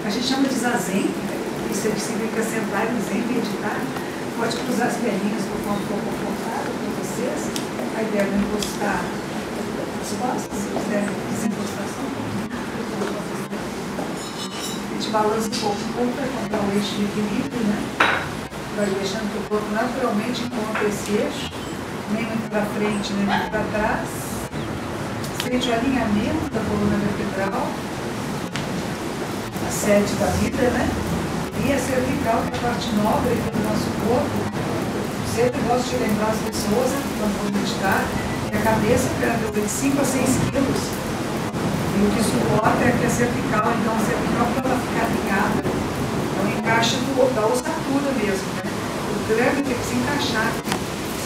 A gente chama de zazen, isso significa sentar em zen, meditar. Pode cruzar as perninhas conforme for confortável para vocês. A ideia é encostar as costas, se quiser desencostação. A gente balança um pouco para encontrar o eixo de equilíbrio, né? Vai deixando que o corpo naturalmente encontre esse eixo, nem muito para frente, nem muito para trás. Sente o alinhamento da coluna vertebral, a sede da vida, né? E a cervical, que é a parte nobre do nosso corpo. Sempre gosto de lembrar as pessoas que vão meditar que a cabeça pesa de 5 a 6 quilos. E o que suporta é que a cervical, então a cervical, para ela ficar ligada, ela encaixa da ossatura mesmo, né? O grande tem que se encaixar,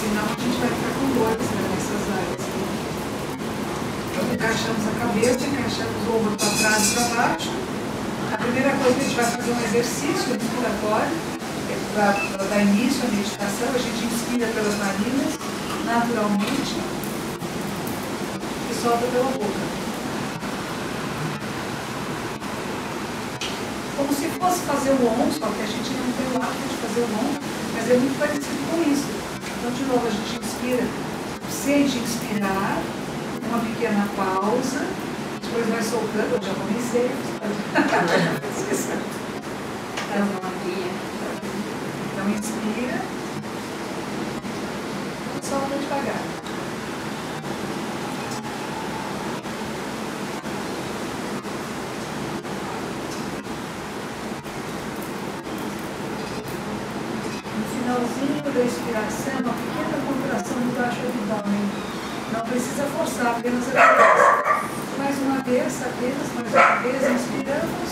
senão a gente vai ficar com dores, né, nessas áreas. Então encaixamos a cabeça, encaixamos o ombro para trás e para baixo. A primeira coisa que a gente vai fazer um exercício respiratório, para dar início à meditação. A gente inspira pelas narinas, naturalmente, e solta pela boca. Como se fosse fazer o OM, só que a gente não tem o hábito de fazer o OM, mas é muito parecido com isso. Então, de novo, a gente inspira, sente inspirar, uma pequena pausa, depois vai soltando. Eu já comecei. Então, inspira, solta devagar. Finalzinho da expiração, uma pequena contração debaixo do abdômen. Não precisa forçar, apenas a cabeça. Mais uma vez, apenas mais uma vez, inspiramos.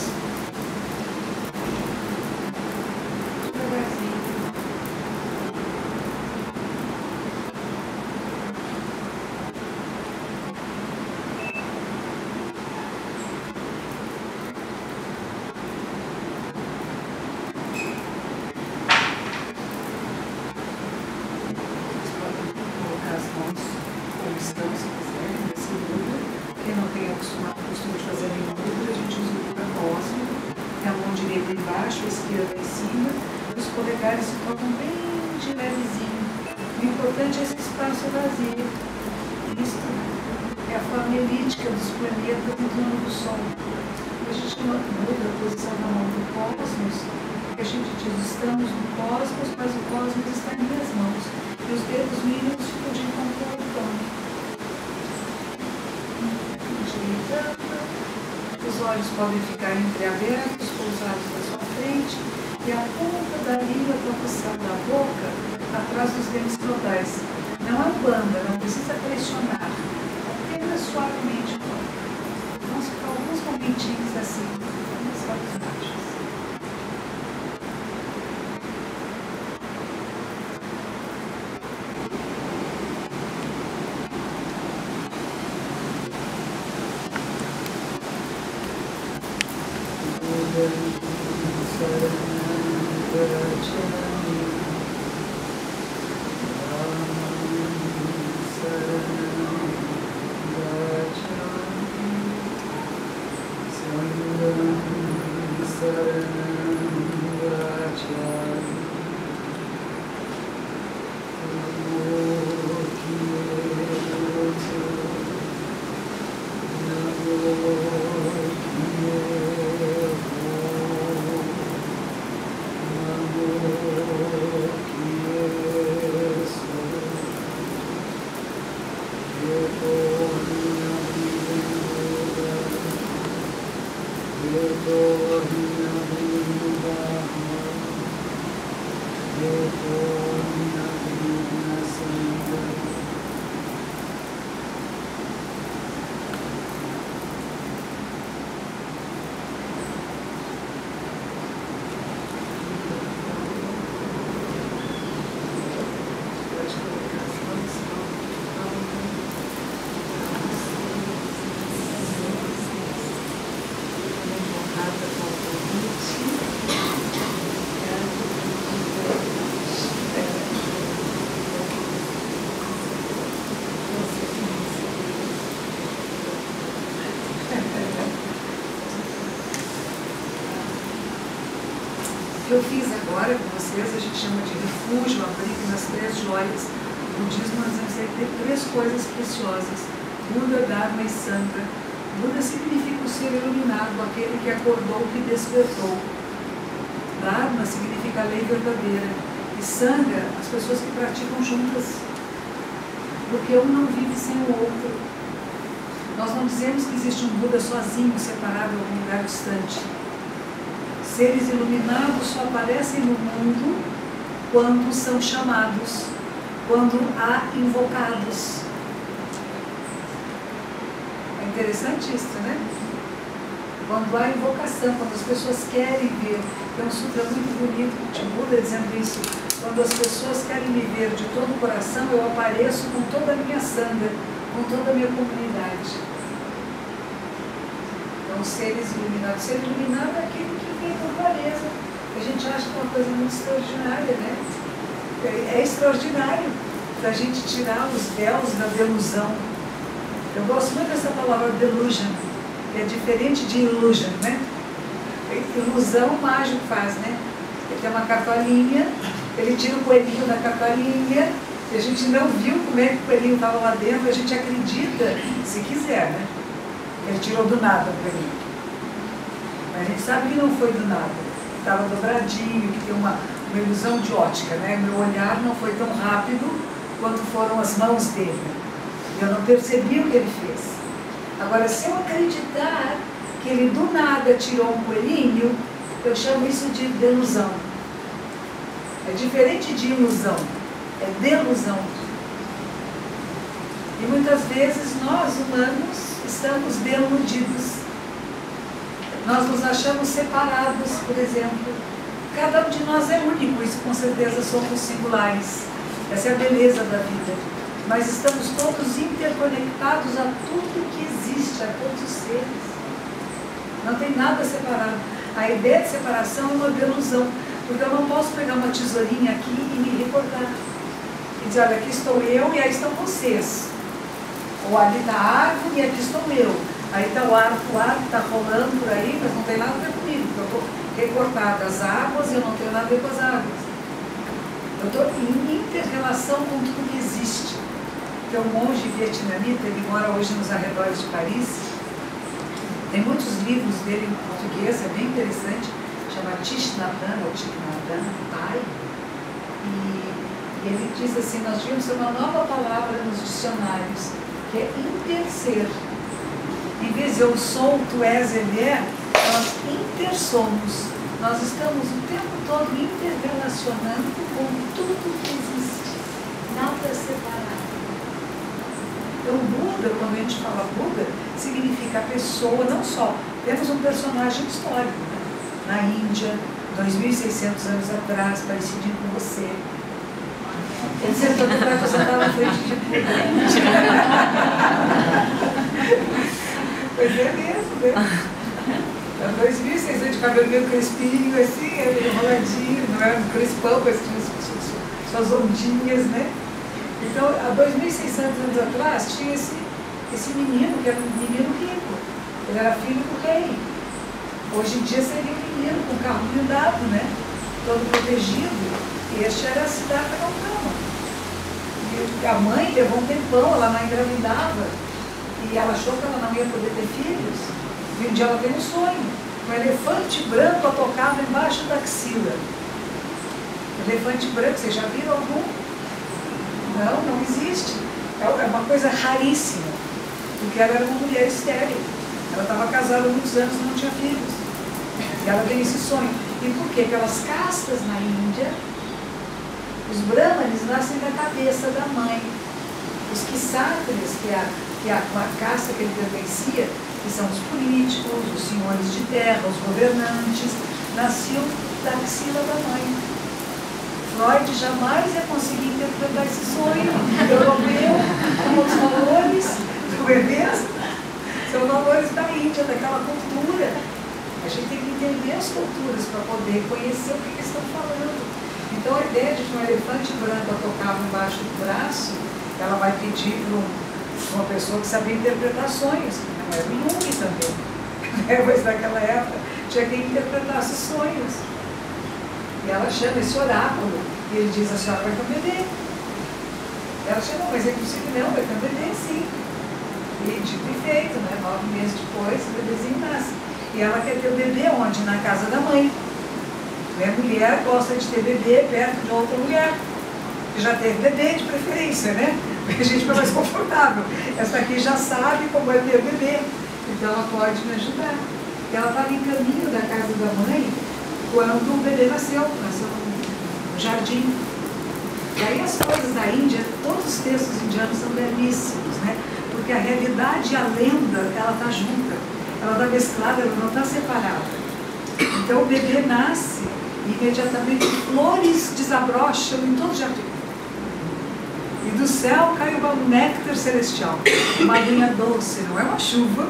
Devagarzinho. Quem não tem costume de fazer nenhum movimento, a gente usa o cosmo, é a mão direita embaixo, a esquerda em cima, e os polegares se tocam bem de levezinho. O importante é esse espaço vazio. Isto é a forma elíptica dos planetas em torno do Sol. A gente muda a posição da mão do cosmos, porque a gente diz, estamos no cosmos, mas o cosmos está em minhas mãos. E os dedos mínimos ficam de encontro ao plano. Os olhos podem ficar entreabertos, pousados na sua frente, e a ponta da língua para da boca atrás dos dentes caudais. Não abanda, não precisa pressionar, apenas suavemente. Vamos ficar alguns momentinhos assim, nas olhos baixos. que eu fiz agora com vocês, a gente chama de refúgio, abrigo nas 3 joias. O budismo nós dizemos que tem 3 coisas preciosas: Buda, Dharma e Sangha. Buda significa o ser iluminado, aquele que acordou, que despertou. Dharma significa a lei verdadeira. E Sangha, as pessoas que praticam juntas. Porque um não vive sem o outro. Nós não dizemos que existe um Buda sozinho, separado em algum lugar distante. Seres iluminados só aparecem no mundo quando são chamados, quando há invocados. É interessante isso, né? Quando há invocação, quando as pessoas querem ver. Tem um sutra muito bonito de Buda dizendo isso. Quando as pessoas querem me ver de todo o coração, eu apareço com toda a minha sangha, com toda a minha comunidade. Então, seres iluminados. Ser iluminado é aquele que vem com clareza. A gente acha que é uma coisa muito extraordinária, né? É extraordinário para a gente tirar os véus da delusão. Eu gosto muito dessa palavra delusion, que é diferente de illusion, né? Ilusão o mágico faz, né? Ele tem uma cartolinha, ele tira o coelhinho da cartolinha, e a gente não viu como é que o coelhinho estava lá dentro, a gente acredita, se quiser, né? Ele tirou do nada o coelhinho. Mas a gente sabe que não foi do nada. Estava dobradinho, que tem uma ilusão de ótica, né? Meu olhar não foi tão rápido quanto foram as mãos dele. Eu não percebi o que ele fez. Agora, se eu acreditar que ele do nada tirou um coelhinho, eu chamo isso de delusão. É diferente de ilusão, é delusão. E muitas vezes nós, humanos, estamos deludidos. Nós nos achamos separados, por exemplo. Cada um de nós é único, isso com certeza somos singulares. Essa é a beleza da vida. Mas estamos todos interconectados a tudo que existe, a todos os seres. Não tem nada separado. A ideia de separação é uma delusão, porque eu não posso pegar uma tesourinha aqui e me recordar. E dizer, olha, aqui estou eu e aí estão vocês. Ou ali está a árvore e aqui estou eu. Aí está o arco está rolando por aí, mas não tem nada a ver comigo, porque eu estou recortada as águas e eu não tenho nada a ver com as águas. Eu estou em inter-relação com tudo que existe. Tem um monge vietnamita, ele mora hoje nos arredores de Paris. Tem muitos livros dele em português, é bem interessante. Chama Thich Nhat Hanh, ou Thich Nhat Hanh, pai. E ele diz assim, nós devíamos ter uma nova palavra nos dicionários, que é interser. Em vez de eu sou, tu és, ele é, nós intersomos. Nós estamos o tempo todo interrelacionando com tudo que existe. Nada é separado. Então, Buda, quando a gente fala Buda, significa a pessoa, não só. Temos um personagem histórico, né? Na Índia, 2.600 anos atrás, parecidinho com você. Ele sentou que vai sentar na frente de Buda. Pois é mesmo, né? 2.600 de cabelo meio crespinho, assim, enroladinho, não é? Um crespão com suas ondinhas, né? Então, há 2.600 anos atrás, tinha esse menino, que era um menino rico. Ele era filho do rei. Hoje em dia seria um menino com carro blindado, né? Todo protegido. E este era a cidade da Calcama. E a mãe levou um tempão, ela não engravidava. E ela achou que ela não ia poder ter filhos. E um dia ela teve um sonho. Um elefante branco atocado embaixo da axila. Elefante branco, vocês já viram algum? Não, não existe. É uma coisa raríssima. Porque ela era uma mulher estéril. Ela estava casada há muitos anos e não tinha filhos. E ela tem esse sonho. E por quê? Pelas castas na Índia, os brahmanes nascem da cabeça da mãe. Os ksatris, que é a casta que ele pertencia, que são os políticos, os senhores de terra, os governantes, nasciam da axila da mãe. Freud jamais ia conseguir interpretar esse sonho europeu com os valores do bebês. São valores da Índia, daquela cultura. A gente tem que entender as culturas para poder conhecer o que eles estão falando. Então a ideia de que um elefante branco tocava embaixo do braço, ela vai pedir para uma pessoa que sabia interpretar sonhos, que não era o Jung também. Mas naquela época tinha quem interpretasse sonhos. E ela chama esse oráculo, e ele diz, a senhora vai ter um bebê. Ela chama, mas é possível não, vai ter um bebê sim. E dito e feito, né? 9 meses depois, o bebezinho nasce. E ela quer ter o bebê onde? Na casa da mãe. A mulher gosta de ter bebê perto de outra mulher, que já teve bebê de preferência, né? Porque a gente fica mais confortável. Essa aqui já sabe como é ter bebê, então ela pode me ajudar. E ela estava em caminho da casa da mãe quando o bebê nasceu no jardim. E aí as coisas da Índia, todos os textos indianos são belíssimos, né? Porque a realidade e a lenda, ela está junta, ela está mesclada, ela não está separada. Então o bebê nasce e imediatamente flores desabrocham em todo o jardim. E do céu cai um néctar celestial, uma aguinha doce, não é uma chuva,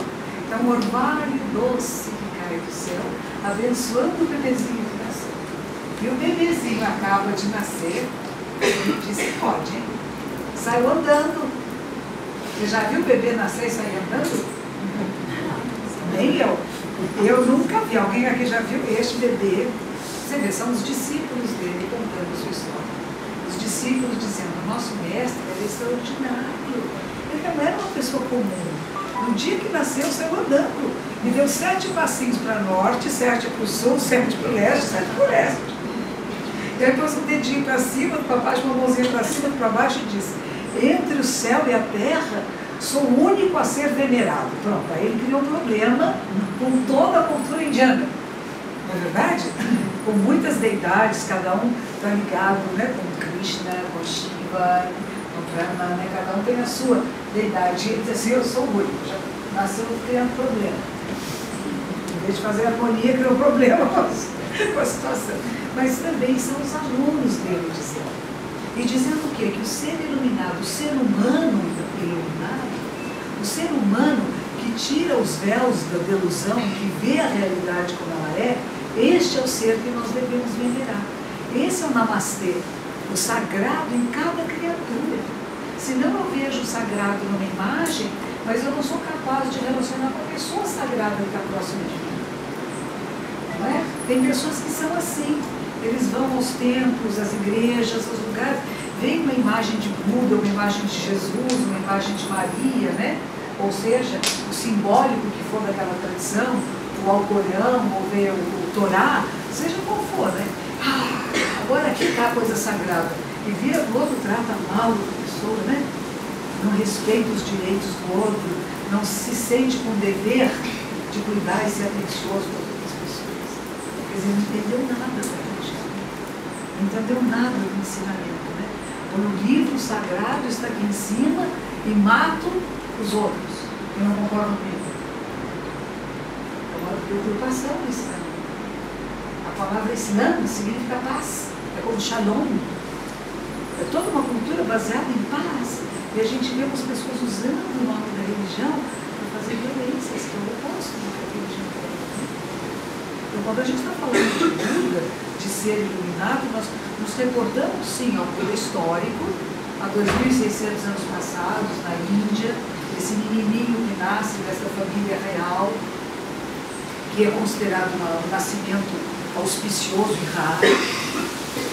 é um orvalho doce que cai do céu, abençoando o bebezinho que nasceu. E o bebezinho acaba de nascer, ele disse, pode, hein? Saiu andando. Você já viu o bebê nascer e sair andando? Nem eu. Eu nunca vi. Alguém aqui já viu este bebê? Você vê, são os discípulos dele contando a sua história. Os discípulos dizendo, nosso mestre era extraordinário. Ele não era uma pessoa comum. No dia que nasceu, saiu andando. Me deu 7 passinhos para norte, 7 para o sul, 7 para o leste, 7 para o oeste. E aí pôs um dedinho para cima, para baixo, uma mãozinha para cima, para baixo e disse, entre o céu e a terra, sou o único a ser venerado. Pronto, aí ele criou um problema com toda a cultura indiana. Não é verdade? Com muitas deidades, cada um está ligado, né, com Krishna, com Shiva, com Brahma, né, cada um tem a sua deidade. E ele diz assim, eu sou o único, já nasceu criando problema. Em vez de fazer harmonia, criou problema com a situação. Mas também são os alunos dele dizendo. E dizendo o quê? Que o ser iluminado, o ser humano iluminado, o ser humano que tira os véus da delusão, que vê a realidade como ela é, este é o ser que nós devemos venerar. Esse é o Namastê, o sagrado em cada criatura. Senão eu vejo o sagrado numa imagem, mas eu não sou capaz de relacionar com a pessoa sagrada que está próxima de mim. Não é? Tem pessoas que são assim. Eles vão aos templos, às igrejas, aos lugares, vem uma imagem de Buda, uma imagem de Jesus, uma imagem de Maria, né? Ou seja, o simbólico que for daquela tradição, o Alcorão, ou ver o Torá, seja qual for, né? Agora aqui está a coisa sagrada. E vira do outro, trata mal da pessoa, né? Não respeita os direitos do outro, não se sente com o dever de cuidar e ser atencioso com as outras pessoas. Quer dizer, não entendeu nada da religião. Não entendeu nada do ensinamento, né? Põe o livro sagrado, está aqui em cima, e mato os outros, que não concordam comigo. É uma preocupação no ensinamento. A palavra Islã significa paz, é como Shalom. É toda uma cultura baseada em paz. E a gente vê as pessoas usando o nome da religião para fazer violências, que é o oposto do que a religião quer. Então, quando a gente está falando de Buda, de ser iluminado, nós nos reportamos, sim, ao período histórico, há 2.600 anos passados, na Índia, esse menininho que nasce dessa família real, que é considerado um nascimento auspicioso e raro.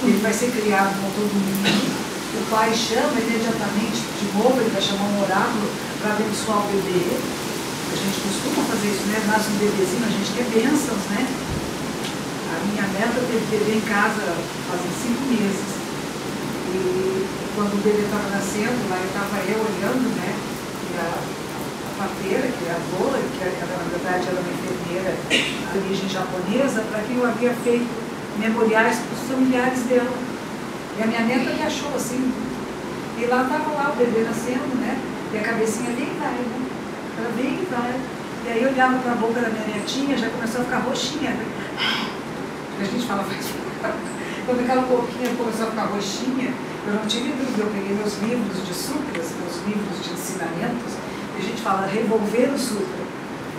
Ele vai ser criado com todo mundo. O pai chama imediatamente, de novo, ele vai chamar um oráculo para abençoar o bebê. A gente costuma fazer isso, né? Nasce um bebezinho, a gente quer bênçãos, né? A minha neta teve bebê em casa fazem 5 meses. E quando o bebê estava nascendo, lá estava eu olhando, né? E a parteira, que é a doula, que na verdade era uma enfermeira de origem japonesa, para quem eu havia feito memoriais para os familiares dela. E a minha neta me achou assim. E lá estava lá o bebê nascendo, né? E a cabecinha vem e vai, né? Ela vem e vai. E aí eu olhava para a boca da minha netinha, já começou a ficar roxinha. Né? A gente fala, quando aquela boquinha começou a ficar roxinha, eu não tive dúvida, eu peguei meus livros de sutras, meus livros de ensinamentos, e a gente fala, revolver o sutra,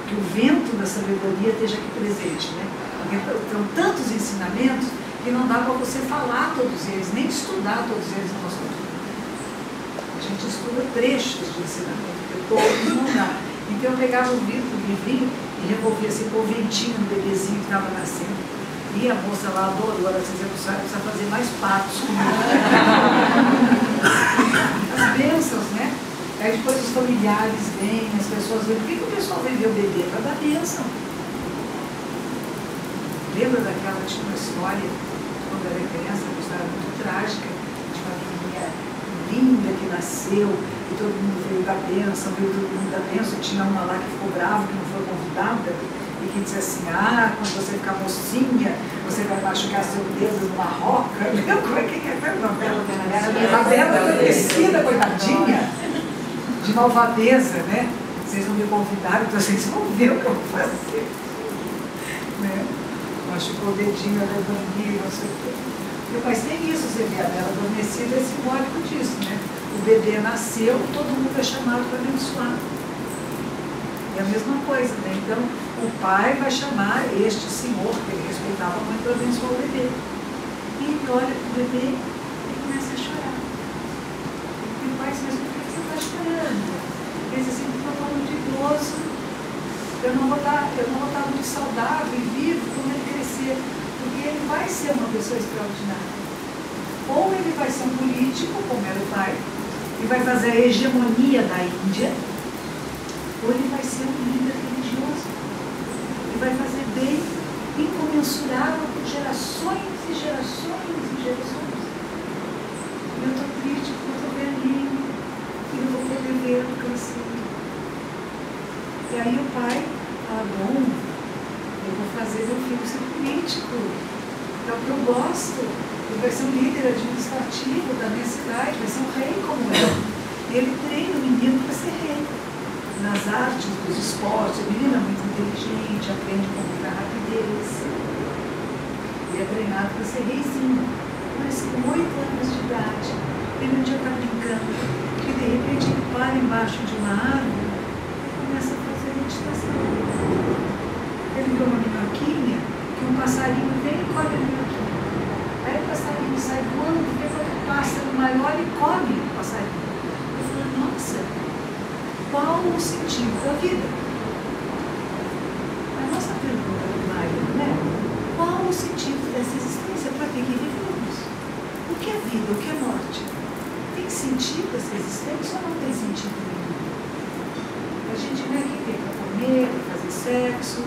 que o vento da sabedoria esteja aqui presente, né? Então, tantos ensinamentos que não dá para você falar todos eles, nem estudar todos eles na nossa cultura. A gente estuda trechos de ensinamento, porque todos não dá. Então eu pegava o livrinho e revolvia assim com o ventinho do bebezinho que estava nascendo. E a moça lá adorou, ela disse, você precisa fazer mais partos comigo. As bênçãos, né? Aí depois os familiares vêm, as pessoas vêm. Por que o pessoal vem ver o bebê? Para dar bênção. Lembra daquela, tinha uma história, quando eu era criança, uma história muito trágica, de uma menina linda que nasceu, e todo mundo veio dar bênção, veio todo mundo dar bênção, tinha uma lá que ficou brava, que não foi convidada, e que disse assim, quando você ficar mocinha, você vai machucar seu dedo numa roca. Lembra como é que é a novela? A Bela Adormecida, coitadinha, de malvadeza, né? Vocês não me convidaram, então vocês vão ver o que eu vou fazer. Né? Machucou o dedinho, a levantia, não sei o quê. Mas tem isso, você vê, a Bela Adormecida é simbólico disso, né? O bebê nasceu, todo mundo é chamado para abençoar. É a mesma coisa, né? Então, o pai vai chamar este senhor, que ele respeitava muito, para abençoar o bebê. E ele olha para o bebê e começa a chorar. E o pai diz, mas por que você está chorando? Ele diz assim, porque eu estou muito idoso, eu não vou estar muito saudável e vivo quando ele crescer, porque ele vai ser uma pessoa extraordinária. Ou ele vai ser um político, como era o pai, e vai fazer a hegemonia da Índia, ou ele vai ser um líder religioso, e vai fazer bem incomensurável por gerações e gerações e gerações. E eu estou triste porque eu estou velhinho e não vou poder ver ele crescer. E aí o pai fala, bom, eu vou fazer meu filho ser político, é o que eu gosto. Ele vai ser um líder administrativo da minha cidade, vai ser um rei como eu. E ele treina o menino para ser rei. Nas artes, dos esportes, o menino é muito inteligente, aprende com muita rapidez. Ele é treinado para ser reizinho. Mas com 8 anos de idade, ele um dia está brincando, e de repente ele para embaixo de uma árvore e começa a fazer meditação. Ele vê uma minhoquinha, que um passarinho vem e come a minhoquinha. Aí o passarinho sai voando, vê outro pássaro maior e come o passarinho. Eu falo, nossa, qual o sentido da vida? A nossa pergunta do marido, né? Qual o sentido dessa existência? Para que vivemos? O que é vida? O que é morte? Tem sentido essa existência ou não tem sentido nenhum? A gente vem aqui para comer, para fazer sexo.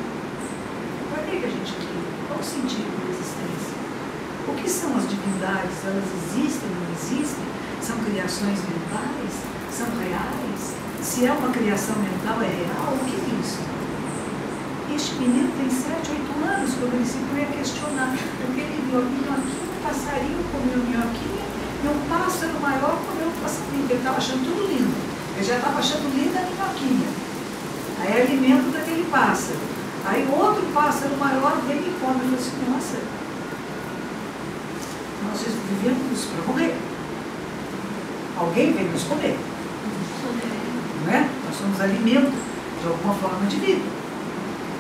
Para que a gente vive? Qual o sentido da existência? O que são as divindades? Elas existem, não existem? São criações mentais? São reais? Se é uma criação mental, é real? O que é isso? Este menino tem 7, 8 anos, quando ele se põe a questionar, porque ele viu a minhoquinha, um passarinho comeu a minhoquinha, e um pássaro maior comeu o passarinho, ele estava achando tudo lindo. Ele já estava achando linda a minhoquinha. Aí é alimento daquele pássaro. Aí outro pássaro maior vem e come. Eu falei assim, nossa, nós vivemos para morrer. Alguém vem nos comer. Não é? Nós somos alimento de alguma forma de vida.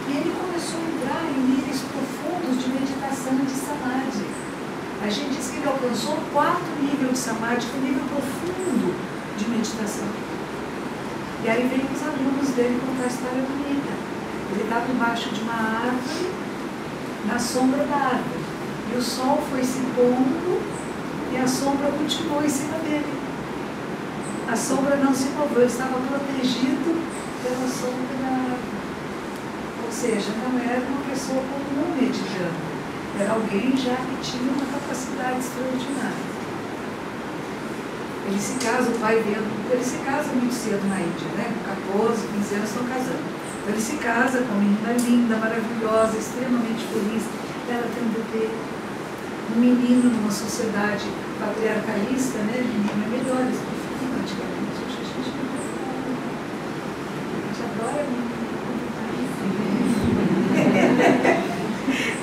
E ele começou a entrar em níveis profundos de meditação e de samadhi. A gente diz que ele alcançou o 4º nível de samadhi, que é um nível profundo de meditação. E aí veio os alunos dele contar a história bonita. Ele estava embaixo de uma árvore, na sombra da árvore. E o sol foi se pondo e a sombra continuou em cima dele. A sombra não se moveu, ele estava protegido pela sombra da árvore. Ou seja, não era uma pessoa comum meditando, era alguém já que tinha uma capacidade extraordinária. Ele se casa, o pai vendo, ele se casa muito cedo na Índia, né? Com 14, 15 anos estão casando. Então ele se casa com uma menina linda, maravilhosa, extremamente feliz. Ela tem um bebê. Um menino numa sociedade patriarcalista, né? Menino é melhor, eles preferiam antigamente. A gente adora menino.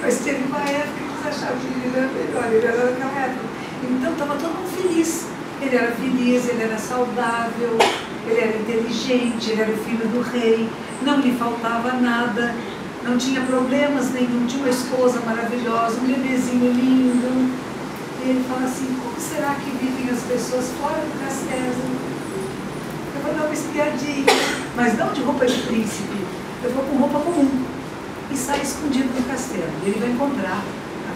Mas teve uma época que eles achavam que o menino era melhor, ele era naquela época. Então estava todo mundo feliz. Ele era feliz, ele era saudável, ele era inteligente, ele era o filho do rei, não lhe faltava nada, não tinha problemas nenhum, tinha uma esposa maravilhosa, um bebezinho lindo. E ele fala assim, como será que vivem as pessoas fora do castelo? Eu vou dar uma espiadinha, mas não de roupa de príncipe, eu vou com roupa comum. E sai escondido no castelo. E ele vai encontrar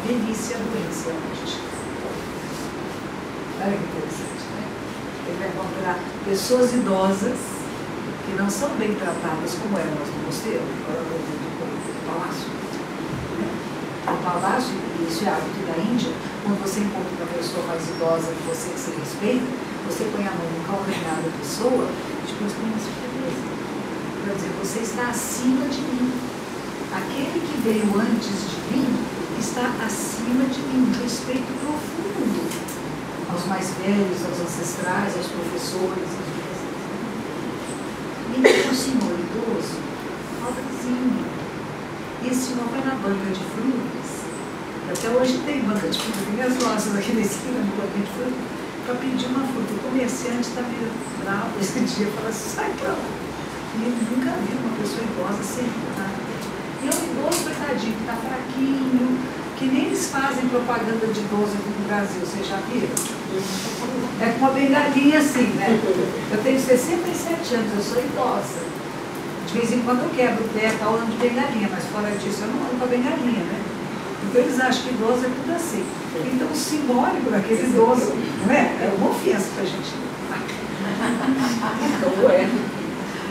velhice, a doença e a morte. Olha que interessante, né? Ele vai encontrar pessoas idosas que não são bem tratadas como eram nós no mosteiro, agora do palácio. O palácio, e isso é hábito da Índia, quando você encontra uma pessoa mais idosa que você se respeita, você põe a mão no calcanhar da pessoa e depois põe uma surpresa. Quer dizer, você está acima de mim. Aquele que veio antes de mim está acima de mim. Um respeito profundo aos mais velhos, aos ancestrais, aos professores, aos mestres. E o senhor idoso, pobrezinho. E esse senhor vai na banca de frutas. Até hoje tem banca de frutas, tem as nossas aqui na esquina, no banca de frutas, para pedir uma fruta. O comerciante está meio bravo esse dia, fala assim, sai pra lá. E ele nunca viu uma pessoa idosa sentada. E é um idoso, coitadinho, que está fraquinho, que nem eles fazem propaganda de idoso aqui no Brasil, vocês já viram? É com uma bengalinha assim, né? Eu tenho 67 anos, eu sou idosa. De vez em quando eu quebro o pé, tal, ando de bengalinha, mas fora disso eu não ando com a bengalinha, né? Então eles acham que idoso é tudo assim. Então o simbólico daquele idoso, não é? É uma ofensa pra gente. Então é.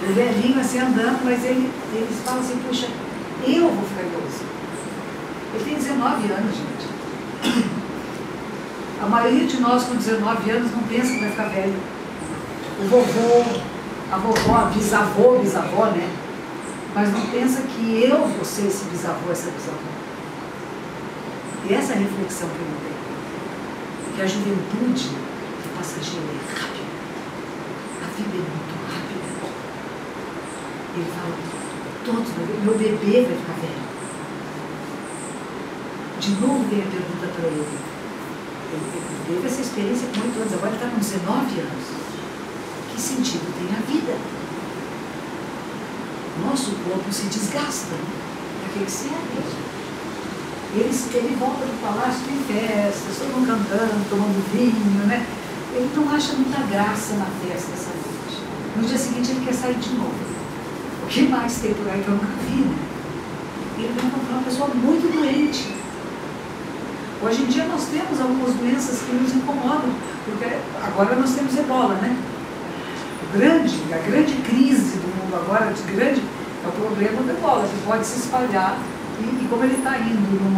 O velhinho assim andando, mas eles falam assim, puxa, eu vou ficar idoso. Ele tem 19 anos, gente. A maioria de nós com 19 anos não pensa que vai ficar velho. O vovô, a vovó, a bisavó, né? Mas não pensa que eu vou ser esse bisavô, essa bisavó. E essa é a reflexão que eu não tenho. Que a juventude é passageira, é rápida. A vida é muito rápida. Ele fala, meu bebê vai ficar velho. De novo vem a pergunta para ele. Ele teve essa experiência com 8 anos, agora ele está com 19 anos. Que sentido tem a vida? Nosso corpo se desgasta. Para que serve? Ele volta do palácio, tem festas, todo mundo cantando, tomando vinho, né? Ele não acha muita graça na festa essa noite. No dia seguinte ele quer sair de novo. O que mais tem por aí que eu nunca vi, né? Ele vai encontrar uma pessoa muito doente. Hoje em dia nós temos algumas doenças que nos incomodam, porque agora nós temos ebola, né? A grande crise do mundo agora, é o problema do ebola, que pode se espalhar. E como ele está indo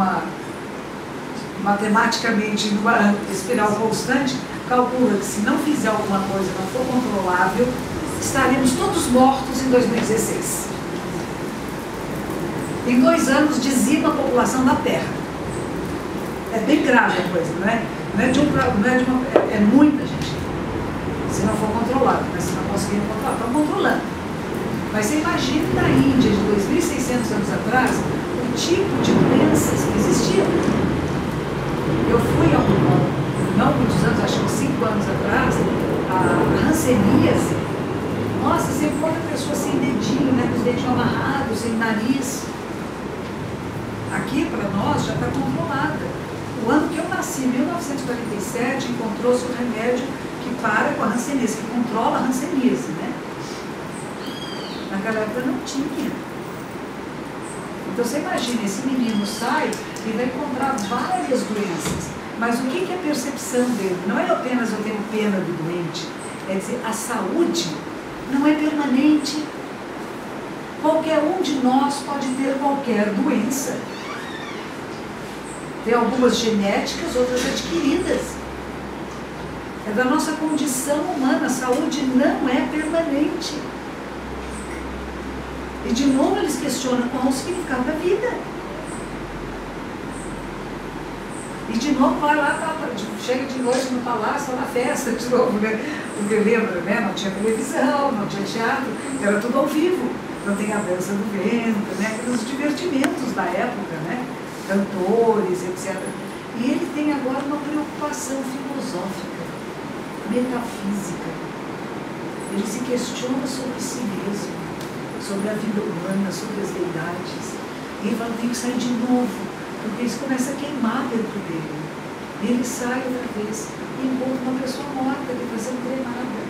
matematicamente numa espiral constante, calcula que se não fizer alguma coisa, não for controlável, estaremos todos mortos em 2016. Em 2 anos dizima a população da Terra. É bem grave a coisa, não é? É muita gente. Se não for controlado, mas se não conseguirem controlar, estão controlando. Mas você imagina na Índia de 2.600 anos atrás, o tipo de doenças que existiam. Eu fui não muitos anos, acho que 5 anos atrás, a hanseníase. Nossa, você encontra a pessoa sem dedinho, né, com os dedinhos amarrados, sem nariz. Aqui, para nós, já está controlada. O ano que eu nasci, 1947, encontrou-se um remédio que para com a hanseníase, que controla a hanseníase, né? Naquela época não tinha. Então você imagina, esse menino sai e vai encontrar várias doenças. Mas o que é a percepção dele? Não é apenas eu tenho pena do doente, é dizer, a saúde não é permanente. Qualquer um de nós pode ter qualquer doença. Tem algumas genéticas, outras adquiridas. É da nossa condição humana, a saúde não é permanente. E de novo eles questionam qual o significado da vida. E de novo vai lá, chega de noite no palácio, está na festa de novo, né? Porque lembra, né? Não tinha televisão, não tinha teatro, era tudo ao vivo. Não tem a dança do vento, né? Os divertimentos da época, né? Cantores, etc. E ele tem agora uma preocupação filosófica, metafísica. Ele se questiona sobre si mesmo, sobre a vida humana, sobre as deidades. E ele fala, tem que sair de novo, porque isso começa a queimar dentro dele. E ele sai outra vez e encontra uma pessoa morta que está sendo cremada.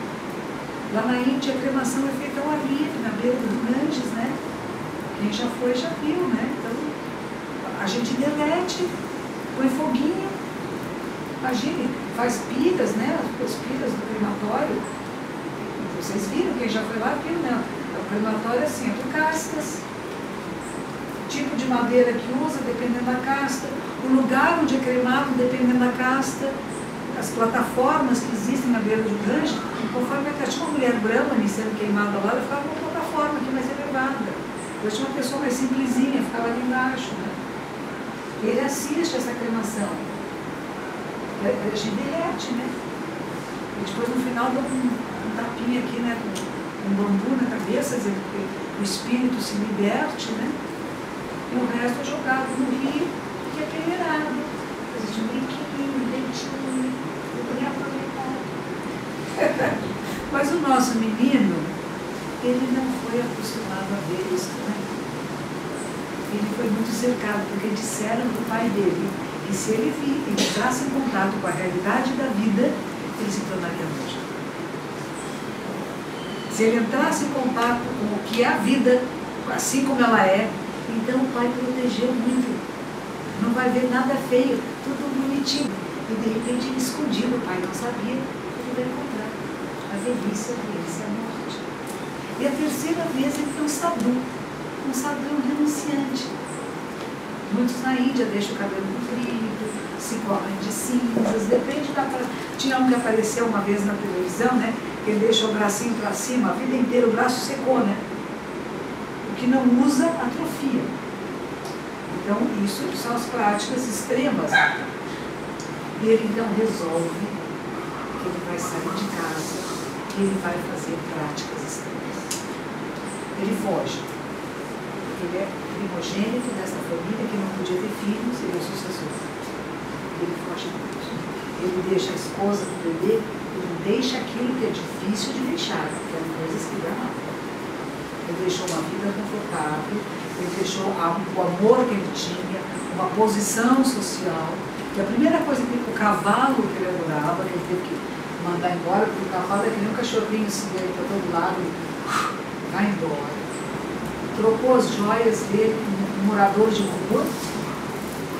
Lá na Índia, a cremação é feita ao ar livre, na beira do Ganges, né? Quem já foi, já viu, né? Então, a gente derrete. põe foguinho, imagine, faz piras, né? As piras do crematório. Vocês viram, quem já foi lá viu, né? O crematório é assim, é por castas. O tipo de madeira que usa, dependendo da casta. O lugar onde é cremado, dependendo da casta. As plataformas que existem na beira do gancho, conforme tinha uma mulher brahmane sendo queimada lá, ela ficava numa plataforma aqui mais elevada. Eu tinha uma pessoa mais simplesinha, ficava ali embaixo. Né? Ele assiste essa cremação. A gente derrete, né? E depois no final dá um tapinha aqui, né? Com um bambu na cabeça, dizendo que o espírito se liberte, né? E o resto é jogado no rio, que é peneirado. Existe um brinquinho, um dentinho, bem aproveitado. Mas o nosso menino, ele não foi acostumado a ver isso, né? Ele foi muito cercado, porque disseram para o pai dele que se ele entrasse em contato com a realidade da vida, ele se tornaria monge. Se ele entrasse em contato com o que é a vida, assim como ela é, então o pai protegeu muito. Não vai ver nada feio, tudo bonitinho. E de repente ele escondido, o pai não sabia, ele vai encontrar a velhice, a morte. E a terceira vez ele foi um sadhu renunciante. Muitos na Índia deixam o cabelo comprido, se cobrem de cinzas, depende da... Tinha um que apareceu uma vez na televisão, né? Ele deixa o bracinho para cima, a vida inteira o braço secou, né? O que não usa, atrofia. Então, isso são as práticas extremas. E ele então resolve que ele vai sair de casa, que ele vai fazer práticas extremas. Ele foge. Ele é primogênito dessa família que não podia ter filhos, ele é o sucessor. Ele foge muito. Ele deixa a esposa do bebê, ele deixa aquilo que é difícil de deixar, que eram coisas que dão mal. Ele deixou uma vida confortável, ele deixou o amor que ele tinha, uma posição social. E a primeira coisa que o cavalo que ele adorava, que ele teve que mandar embora, porque o cavalo é que nem um cachorrinho se dele para todo lado, vai embora. Trocou as joias dele com um morador de rua.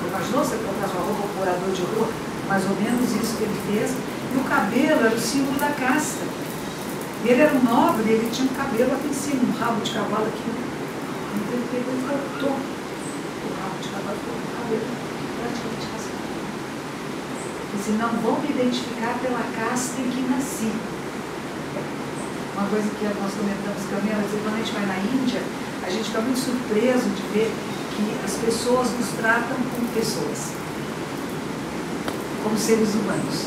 Imaginou você trocar sua roupa com um morador de rua? Mais ou menos isso que ele fez. E o cabelo era o símbolo da casta. Ele era um nobre, ele tinha um cabelo aqui em cima, um rabo de cavalo aqui. Então ele pegou e cortou o rabo de cavalo com o cabelo praticamente raspado. Ele disse, não vão me identificar pela casta em que nasci. Uma coisa que nós comentamos também, quando a gente vai na Índia, a gente fica muito surpreso de ver que as pessoas nos tratam como pessoas, como seres humanos.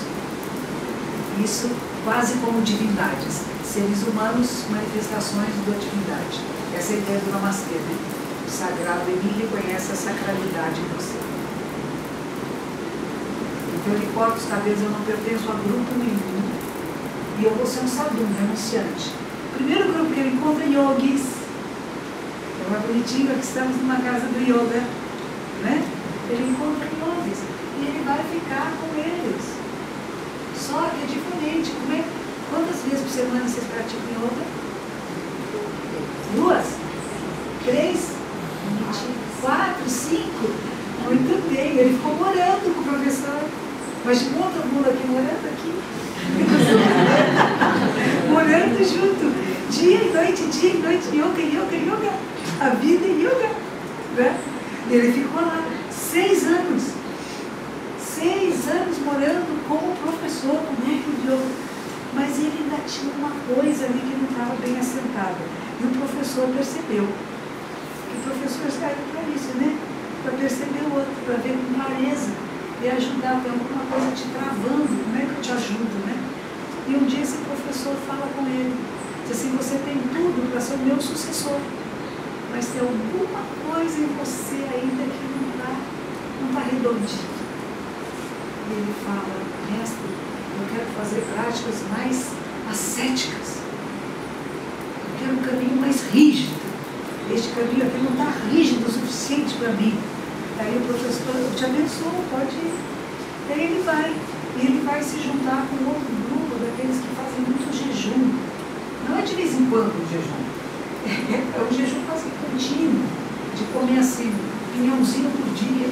Isso quase como divindades. Seres humanos, manifestações da divindade. Essa é a ideia do Namastê, né? O sagrado em mim reconhece a sacralidade em você. Então ele corta os cabelos, eu não pertenço a grupo nenhum. E eu vou ser um sadhu, um renunciante. O primeiro grupo que ele encontra é yogis. É uma bonitinha que estamos numa casa do yoga, né? Ele encontra yogis e ele vai ficar com eles. Só que é diferente. Quantas vezes por semana vocês praticam yoga? 2? 3? 4? 5? Muito bem. Ele ficou morando com o professor. Mas de todo mundo aqui morando aqui. Morando junto, dia e noite, yoga, a vida em yoga, né? Ele ficou lá 6 anos, 6 anos morando como professor no grupo de yoga, mas ele ainda tinha uma coisa ali que não estava bem assentada, e o professor percebeu, que o professor serve para isso, né? Para perceber o outro, para ver com clareza, e ajudar, tem alguma coisa te travando, como é que eu te ajudo, né? E um dia esse professor fala com ele, diz assim, você tem tudo para ser o meu sucessor, mas tem alguma coisa em você ainda que não tá redondinho. E ele fala, mestre, eu quero fazer práticas mais ascéticas, eu quero um caminho mais rígido, este caminho aqui não está rígido o suficiente para mim. Aí o professor, eu te abençoo, pode ir. Daí ele vai. E ele vai se juntar com outro grupo daqueles que fazem muito jejum. Não é de vez em quando o jejum. É um jejum quase contínuo, de comer assim, pinhãozinho por dia.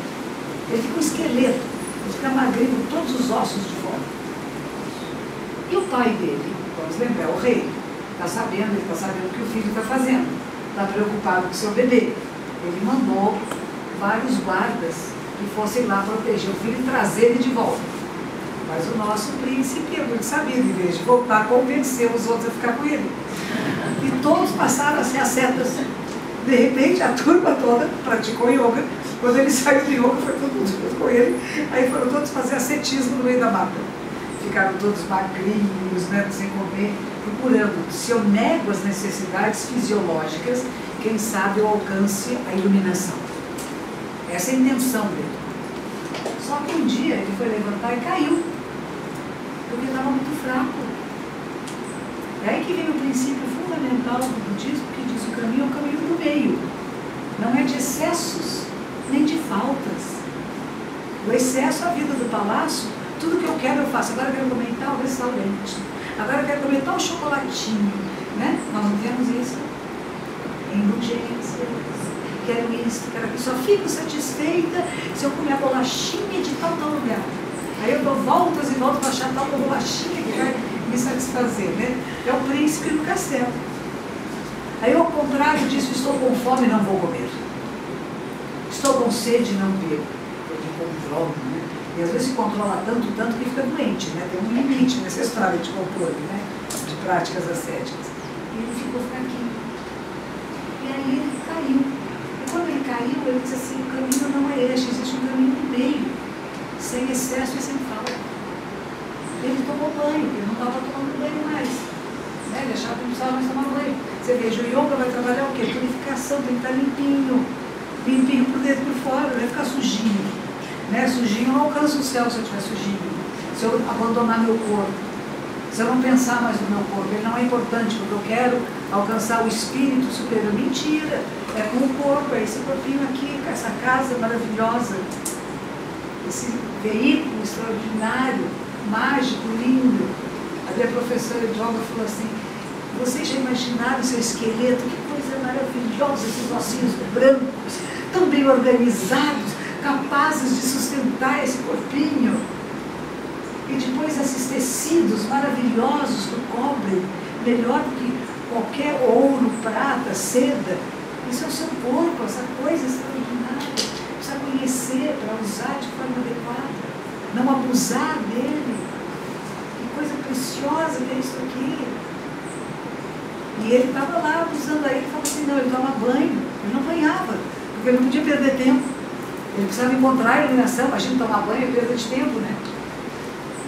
Ele fica um esqueleto, ele fica magrinho, com todos os ossos de fora. E o pai dele, vamos lembrar, o rei, está sabendo, ele está sabendo o que o filho está fazendo, está preocupado com o seu bebê. Ele mandou vários guardas que fossem lá proteger o filho e trazer ele de volta. Mas o nosso príncipe é muito sabido, em vez de voltar, convenceu os outros a ficar com ele. E todos passaram a ser ascetas. De repente, a turma toda praticou yoga. Quando ele saiu do yoga, foi todo mundo junto com ele. Aí foram todos fazer ascetismo no meio da mata. Ficaram todos magrinhos, né, sem comer, procurando. Se eu nego as necessidades fisiológicas, quem sabe eu alcance a iluminação. Essa é a intenção dele. Só que um dia ele foi levantar e caiu, porque estava muito fraco. É aí que vem o princípio fundamental do budismo, que diz: o caminho é o caminho do meio. Não é de excessos, nem de faltas. O excesso, a vida do palácio, tudo que eu quero eu faço. Agora eu quero comer tal restaurante, agora eu quero comer tal chocolatinho, né? Nós não temos isso. Indulgências. Quero isso, quero aquilo. Só fico satisfeita se eu comer a bolachinha de tal lugar. Aí eu dou voltas e voltas para achar tal bolachinha que vai me satisfazer, né? É o príncipe no castelo. Aí ao contrário disso, estou com fome e não vou comer. Estou com sede e não bebo. Eu me controlo, né? E às vezes se controla tanto que fica doente, né? Tem um limite nessa história de controle, né? De práticas ascéticas. E ele ficou fraquinho. E aí ele caiu. E quando ele caiu, ele disse assim: o caminho não é este, existe um caminho no meio, sem excesso e sem falta. Ele tomou banho, ele não estava tomando banho mais. Né? Ele achava que não precisava mais tomar banho. Você veja, o yoga vai trabalhar o quê? Purificação, tem que estar limpinho. Limpinho por dentro e por fora, não vai ficar sujinho. Né? Sujinho, eu não alcanço o céu se eu estiver sujinho. Se eu abandonar meu corpo. Se eu não pensar mais no meu corpo, ele não é importante, porque eu quero alcançar o espírito superior. Mentira! É com o corpo, é esse corpinho aqui, com essa casa maravilhosa, esse veículo extraordinário, mágico, lindo. A minha professora de yoga falou assim: vocês já imaginaram o seu esqueleto? Que coisa maravilhosa, esses ossinhos brancos, tão bem organizados, capazes de sustentar esse corpinho. E depois esses tecidos maravilhosos que cobrem, melhor do que qualquer ouro, prata, seda. Isso é o seu corpo, essa coisa extraordinária. Precisa conhecer para usar de forma adequada, não abusar dele. Que coisa preciosa que é isso aqui. E ele estava lá abusando. Aí ele falou assim: não, ele toma banho. Ele não banhava, porque ele não podia perder tempo. Ele precisava encontrar a iluminação. Imagina tomar banho é perda de tempo, né?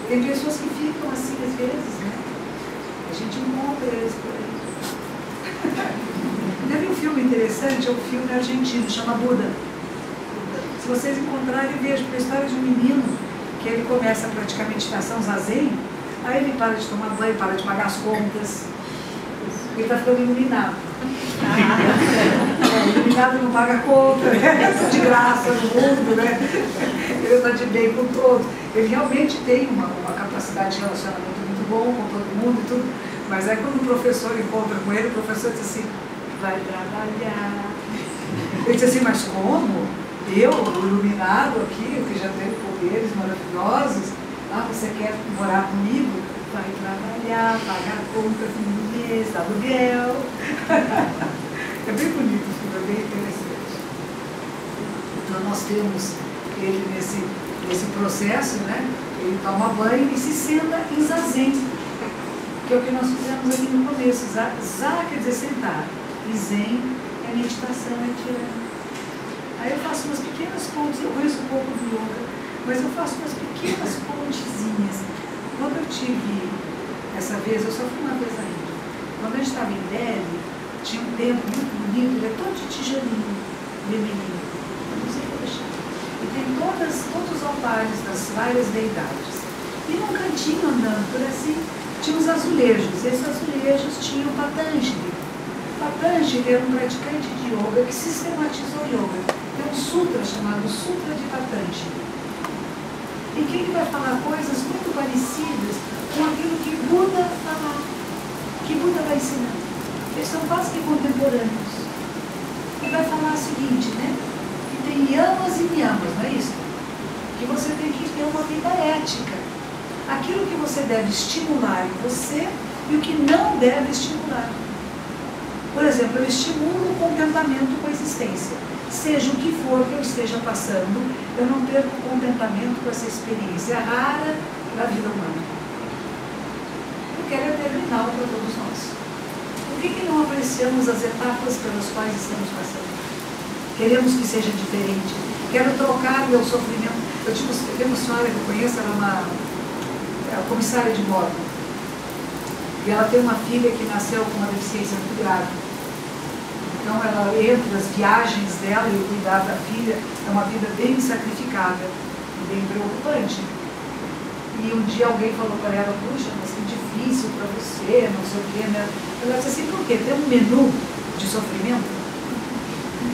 Tem pessoas que ficam assim às vezes, né? A gente encontra eles por aí. Teve um filme interessante, é um filme argentino, chama Buda. Se vocês encontrarem, vejam, porque a história de um menino que ele começa a praticar meditação zazen, aí ele para de tomar banho, para de pagar as contas, ele está ficando iluminado. Iluminado não paga conta, né? De graça no mundo, né? Ele está de bem com todos. Ele realmente tem uma capacidade de relacionamento muito bom com todo mundo e tudo. Mas aí quando o professor encontra com ele, o professor diz assim: vai trabalhar. Ele diz assim: mas como? Eu, o iluminado aqui, que já tenho poderes maravilhosos, você quer morar comigo? Vai trabalhar, pagar a conta no fim do mês, aluguel. É bem bonito o filme, é bem interessante. Então nós temos ele nesse processo, né? Ele toma banho e se senta em zazen, que é o que nós fizemos aqui no começo. Za quer dizer sentar, e zen é meditação, é tirando. Aí eu faço umas pequenas pontes, eu conheço um pouco do yoga, mas eu faço umas pequenas pontezinhas. Quando eu tive, essa vez, eu só fui uma vez ainda, quando a gente estava em Delhi, tinha um templo muito bonito, ele é todo de tijolinho, vermelhinho, não sei como deixar. E tem todos os altares das várias deidades. E num cantinho andando por assim, tinha os azulejos. Esses azulejos tinham Patanjali. Patanjali era um praticante de yoga que sistematizou yoga. Tem um sutra chamado Sutra de Patanjali. E que ele vai falar coisas muito parecidas com aquilo que Buda falava, que Buda vai ensinar. Eles são quase que contemporâneos. E vai falar o seguinte, né? Que tem yamas e niyamas, não é isso? que você tem que ter uma vida ética. Aquilo que você deve estimular em você e o que não deve estimular. Por exemplo, eu estimulo o contentamento com a existência. Seja o que for que eu esteja passando, eu não perco o contentamento com essa experiência rara da vida humana. Porque ela é terminal para todos nós. Por que não apreciamos as etapas pelas quais estamos passando? Queremos que seja diferente. Quero trocar meu sofrimento. Eu tenho uma senhora que eu conheço, ela é uma comissária de bordo. E ela tem uma filha que nasceu com uma deficiência muito grave. Então, ela, entre as viagens dela e o cuidar da filha, é uma vida bem sacrificada e bem preocupante. E um dia alguém falou para ela, puxa, mas que difícil para você, não sei o quê, né? Ela disse assim, por quê? Tem um menu de sofrimento?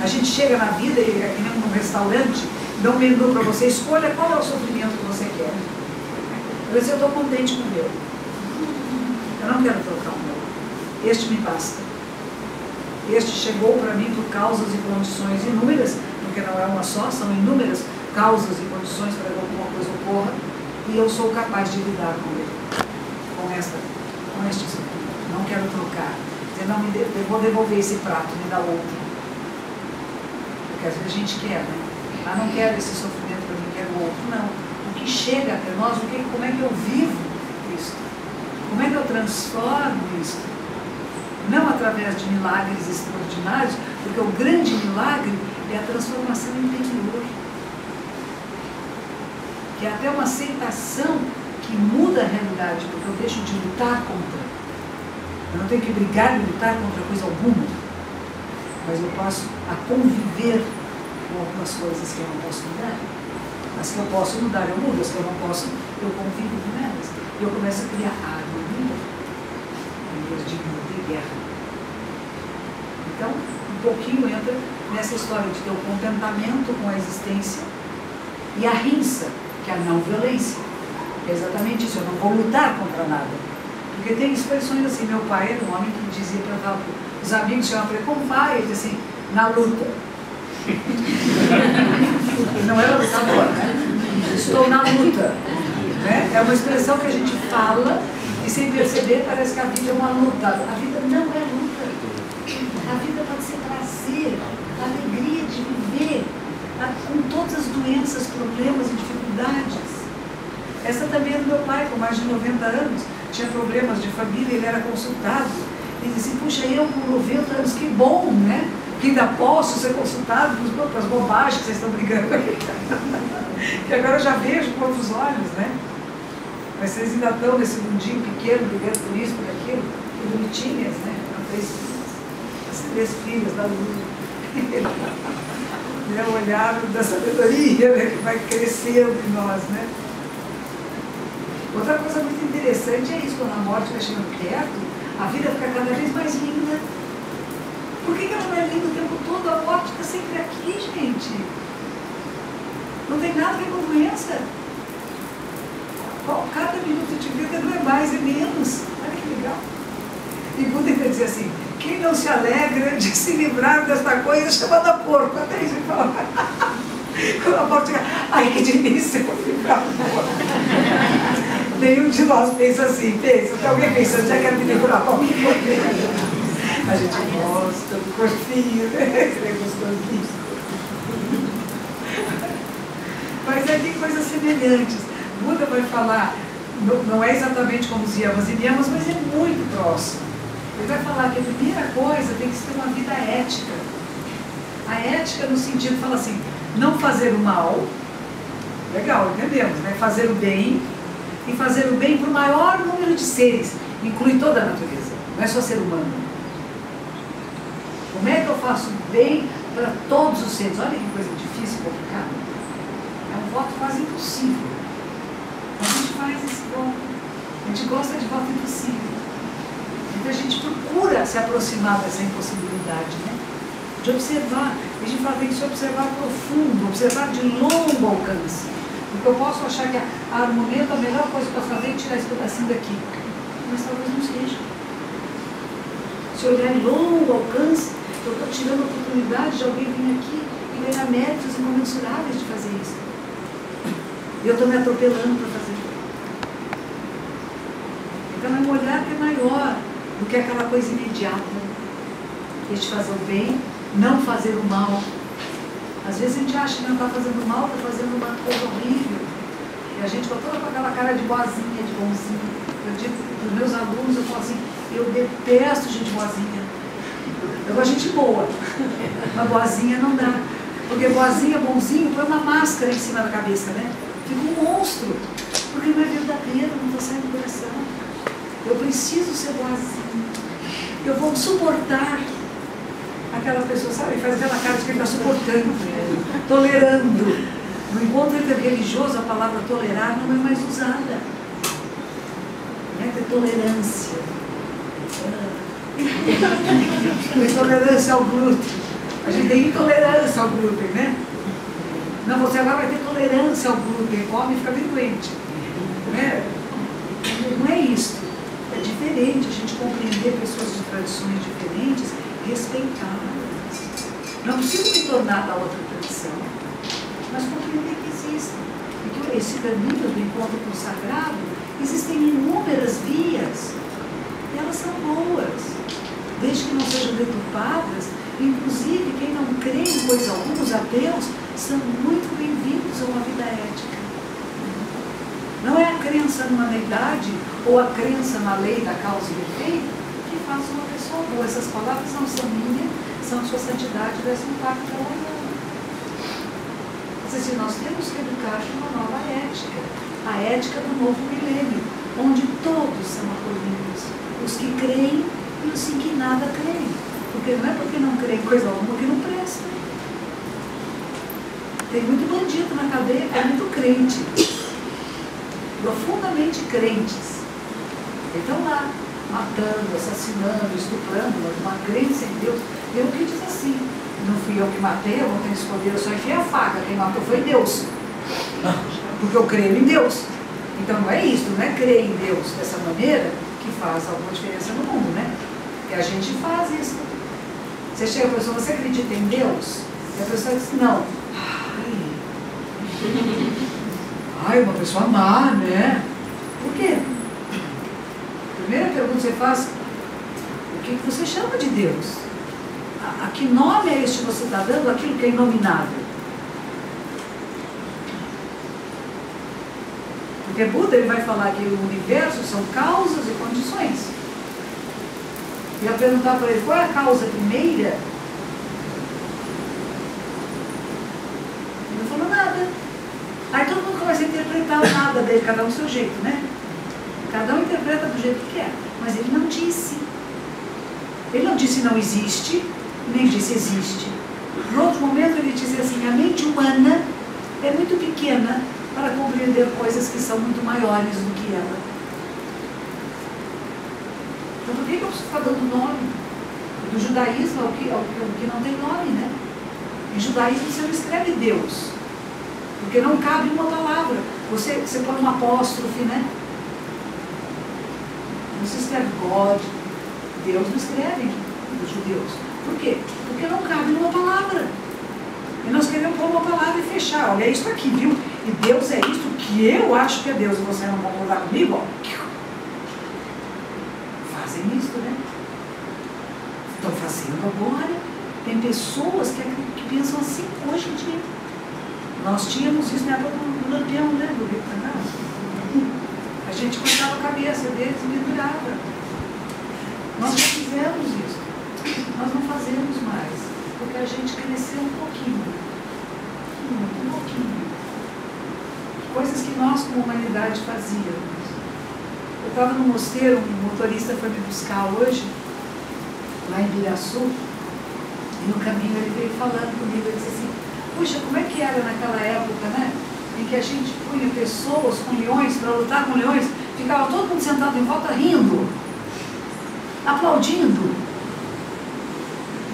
A gente chega na vida, e aqui nem num restaurante, dá um menu para você, escolha qual é o sofrimento que você quer. Eu disse, eu estou contente com o meu. Eu não quero trocar o meu. Este me basta. Este chegou para mim por causas e condições inúmeras, porque não é uma só, são inúmeras causas e condições para que alguma coisa ocorra, e eu sou capaz de lidar com ele, com este sofrimento. Não quero trocar. Dizer, não, eu vou devolver esse prato, me dá outro. Porque às vezes a gente quer, né? Ah, não quero esse sofrimento para mim, quero outro. Não. O que chega até nós, como é que eu vivo isso? Como é que eu transformo isso? Não através de milagres extraordinários, porque o grande milagre é a transformação interior. Que é até uma aceitação que muda a realidade, porque eu deixo de lutar contra. Eu não tenho que brigar e lutar contra coisa alguma, mas eu passo a conviver com algumas coisas que eu não posso mudar. As que eu posso mudar, eu mudo. As que eu não posso, eu convivo com elas. E eu começo a criar harmonia, em vez de luta e guerra. Então, um pouquinho entra nessa história de ter o contentamento com a existência e a rinça, que é a não violência. É exatamente isso, eu não vou lutar contra nada. Porque tem expressões assim, meu pai era um homem que dizia para os amigos, chamavam para ele, como vai? Ele dizia assim, na luta. Não era lutador, né? Estou na luta. Né? É uma expressão que a gente fala e sem perceber parece que a vida é uma luta. A vida não é luta. A vida pode ser prazer, alegria de viver, com todas as doenças, problemas e dificuldades. Essa também é do meu pai, com mais de 90 anos, tinha problemas de família, ele era consultado. Ele disse assim, puxa, eu com 90 anos, que bom, né? Que ainda posso ser consultado pelas bobagens que vocês estão brigando aí. Que agora eu já vejo com outros olhos, né? Mas vocês ainda estão nesse mundinho pequeno, brigando por isso, por aquilo, e bonitinhas, né? As três filhas da luz. O olhar da sabedoria, né? Que vai crescendo em nós, né? Outra coisa muito interessante é isso, quando a morte vai chegando perto, a vida fica cada vez mais linda. Por que ela não é linda o tempo todo? A morte está sempre aqui, gente. Não tem nada a ver com doença. Cada minuto de vida não é mais e menos. Olha que legal. E Buda ainda dizia assim, quem não se alegra de se livrar desta coisa chamada porco? Até isso ele fala. Quando a morte chega, ai que delícia, eu vou livrar do porco. Nenhum de nós pensa assim, pensa. Tem alguém pensando, já quero me livrar do porco. A gente gosta do corpinho, né? É gostosinho. Mas aí tem coisas semelhantes. Buda vai falar, não é exatamente como os yamas e niyamas, mas é muito próximo. Ele vai falar que a primeira coisa tem que ser uma vida ética. A ética no sentido, fala assim, não fazer o mal, legal, entendemos, né? Fazer o bem, e fazer o bem para o maior número de seres, inclui toda a natureza, não é só ser humano. Como é que eu faço bem para todos os seres? Olha que coisa difícil, complicada. É um voto quase impossível. Mas a gente faz esse voto. A gente gosta de voto impossível. Então a gente procura se aproximar dessa impossibilidade, né? De observar. A gente fala, tem que se observar profundo, observar de longo alcance. Porque eu posso achar que a harmonia é a melhor coisa que eu posso fazer é tirar esse pedacinho daqui. Mas talvez não seja. Se olhar em longo alcance, eu estou tirando a oportunidade de alguém vir aqui e ganhar méritos incomensuráveis de fazer isso. E eu estou me atropelando para fazer. Então é um olhar que é maior do que aquela coisa imediata. De fazer o bem, não fazer o mal. Às vezes a gente acha que não está fazendo mal, está fazendo uma coisa horrível. E a gente voltou com aquela cara de boazinha, de bonzinho. Eu digo para os meus alunos, eu falo assim, eu detesto gente boazinha. Eu gosto de gente boa. Mas boazinha não dá. Porque boazinha, bonzinho, põe uma máscara em cima da cabeça, né? Fica um monstro. Porque não é verdadeiro, não está saindo do coração. Eu preciso ser boazinha. Eu vou suportar aquela pessoa, sabe? Faz aquela cara de quem está suportando, tolerando. No encontro interreligioso, a palavra tolerar não é mais usada. Não é ter tolerância. Intolerância ao glúten. A gente tem intolerância ao glúten, né? Não, você agora vai ter tolerância ao glúten. Come e fica bem doente. Não é isso. É diferente a gente compreender pessoas de tradições diferentes, respeitá-las. Não preciso me tornar da outra tradição, mas compreender que existem. Então, esse caminho do encontro com o sagrado, existem inúmeras vias, e elas são boas, desde que não sejam deturpadas. Inclusive, quem não crê em coisa alguma, os ateus, são muito bem-vindos a uma vida ética. Não é a crença numa deidade ou a crença na lei da causa e efeito que faz uma pessoa boa. Essas palavras não são minhas, são sua santidade, desse impacto da manhã. Ou seja, nós temos que educar uma nova ética, a ética do novo milênio, onde todos são acolhidos, os que creem e os que nada creem. Porque não é porque não creem coisa alguma que não presta. Tem muito bandido na cadeia, é muito crente, profundamente crentes. Eles estão lá, matando, assassinando, estuprando, uma crença em Deus. Eu que diz assim, não fui eu que matei, eu não tenho esse poder, eu só enfiei a faca, quem matou foi Deus. Porque eu creio em Deus. Então não é isso, não é crer em Deus dessa maneira que faz alguma diferença no mundo, né? E a gente faz isso. Você chega a pessoa, você acredita em Deus? E a pessoa diz, não. Ai, uma pessoa má, né? Por quê? Primeira pergunta que você faz, o que você chama de Deus? A que nome é este que você está dando aquilo que é inominável? Porque Buda ele vai falar que o universo são causas e condições. E eu perguntar para ele, qual é a causa primeira? Ele não falou nada. Aí todo mundo começa a interpretar o nada dele, cada um do seu jeito, né? Cada um interpreta do jeito que quer. Mas ele não disse. Ele não disse não existe, nem disse existe. No outro momento ele disse assim, a mente humana é muito pequena para compreender coisas que são muito maiores do que ela. Então por que eu preciso ficar dando nome? Do judaísmo é o que não tem nome, né? Em judaísmo você não escreve Deus, porque não cabe uma palavra. Você põe um apóstrofe, né? Você escreve God, Deus não escreve os judeus. Por quê? Porque não cabe uma palavra. E nós queremos pôr uma palavra e fechar. Olha, é isso aqui, viu? E Deus é isso que eu acho que é Deus. E você não concordar comigo? Ó. Fazem isso, né? Estão fazendo agora. Tem pessoas que pensam assim hoje em dia. Nós tínhamos isso na época do Lampião, né? Do Rio Canal. A gente cortava a cabeça deles e pendurava. Nós já fizemos isso. Nós não fazemos mais. Porque a gente cresceu um pouquinho. Um pouquinho. Coisas que nós, como humanidade, fazíamos. Eu estava no mosteiro, um motorista foi me buscar hoje, lá em Biraçu, e no caminho ele veio falando comigo, ele disse assim, puxa, como é que era naquela época, né? Em que a gente punha pessoas com leões, para lutar com leões, ficava todo mundo sentado em volta rindo, aplaudindo.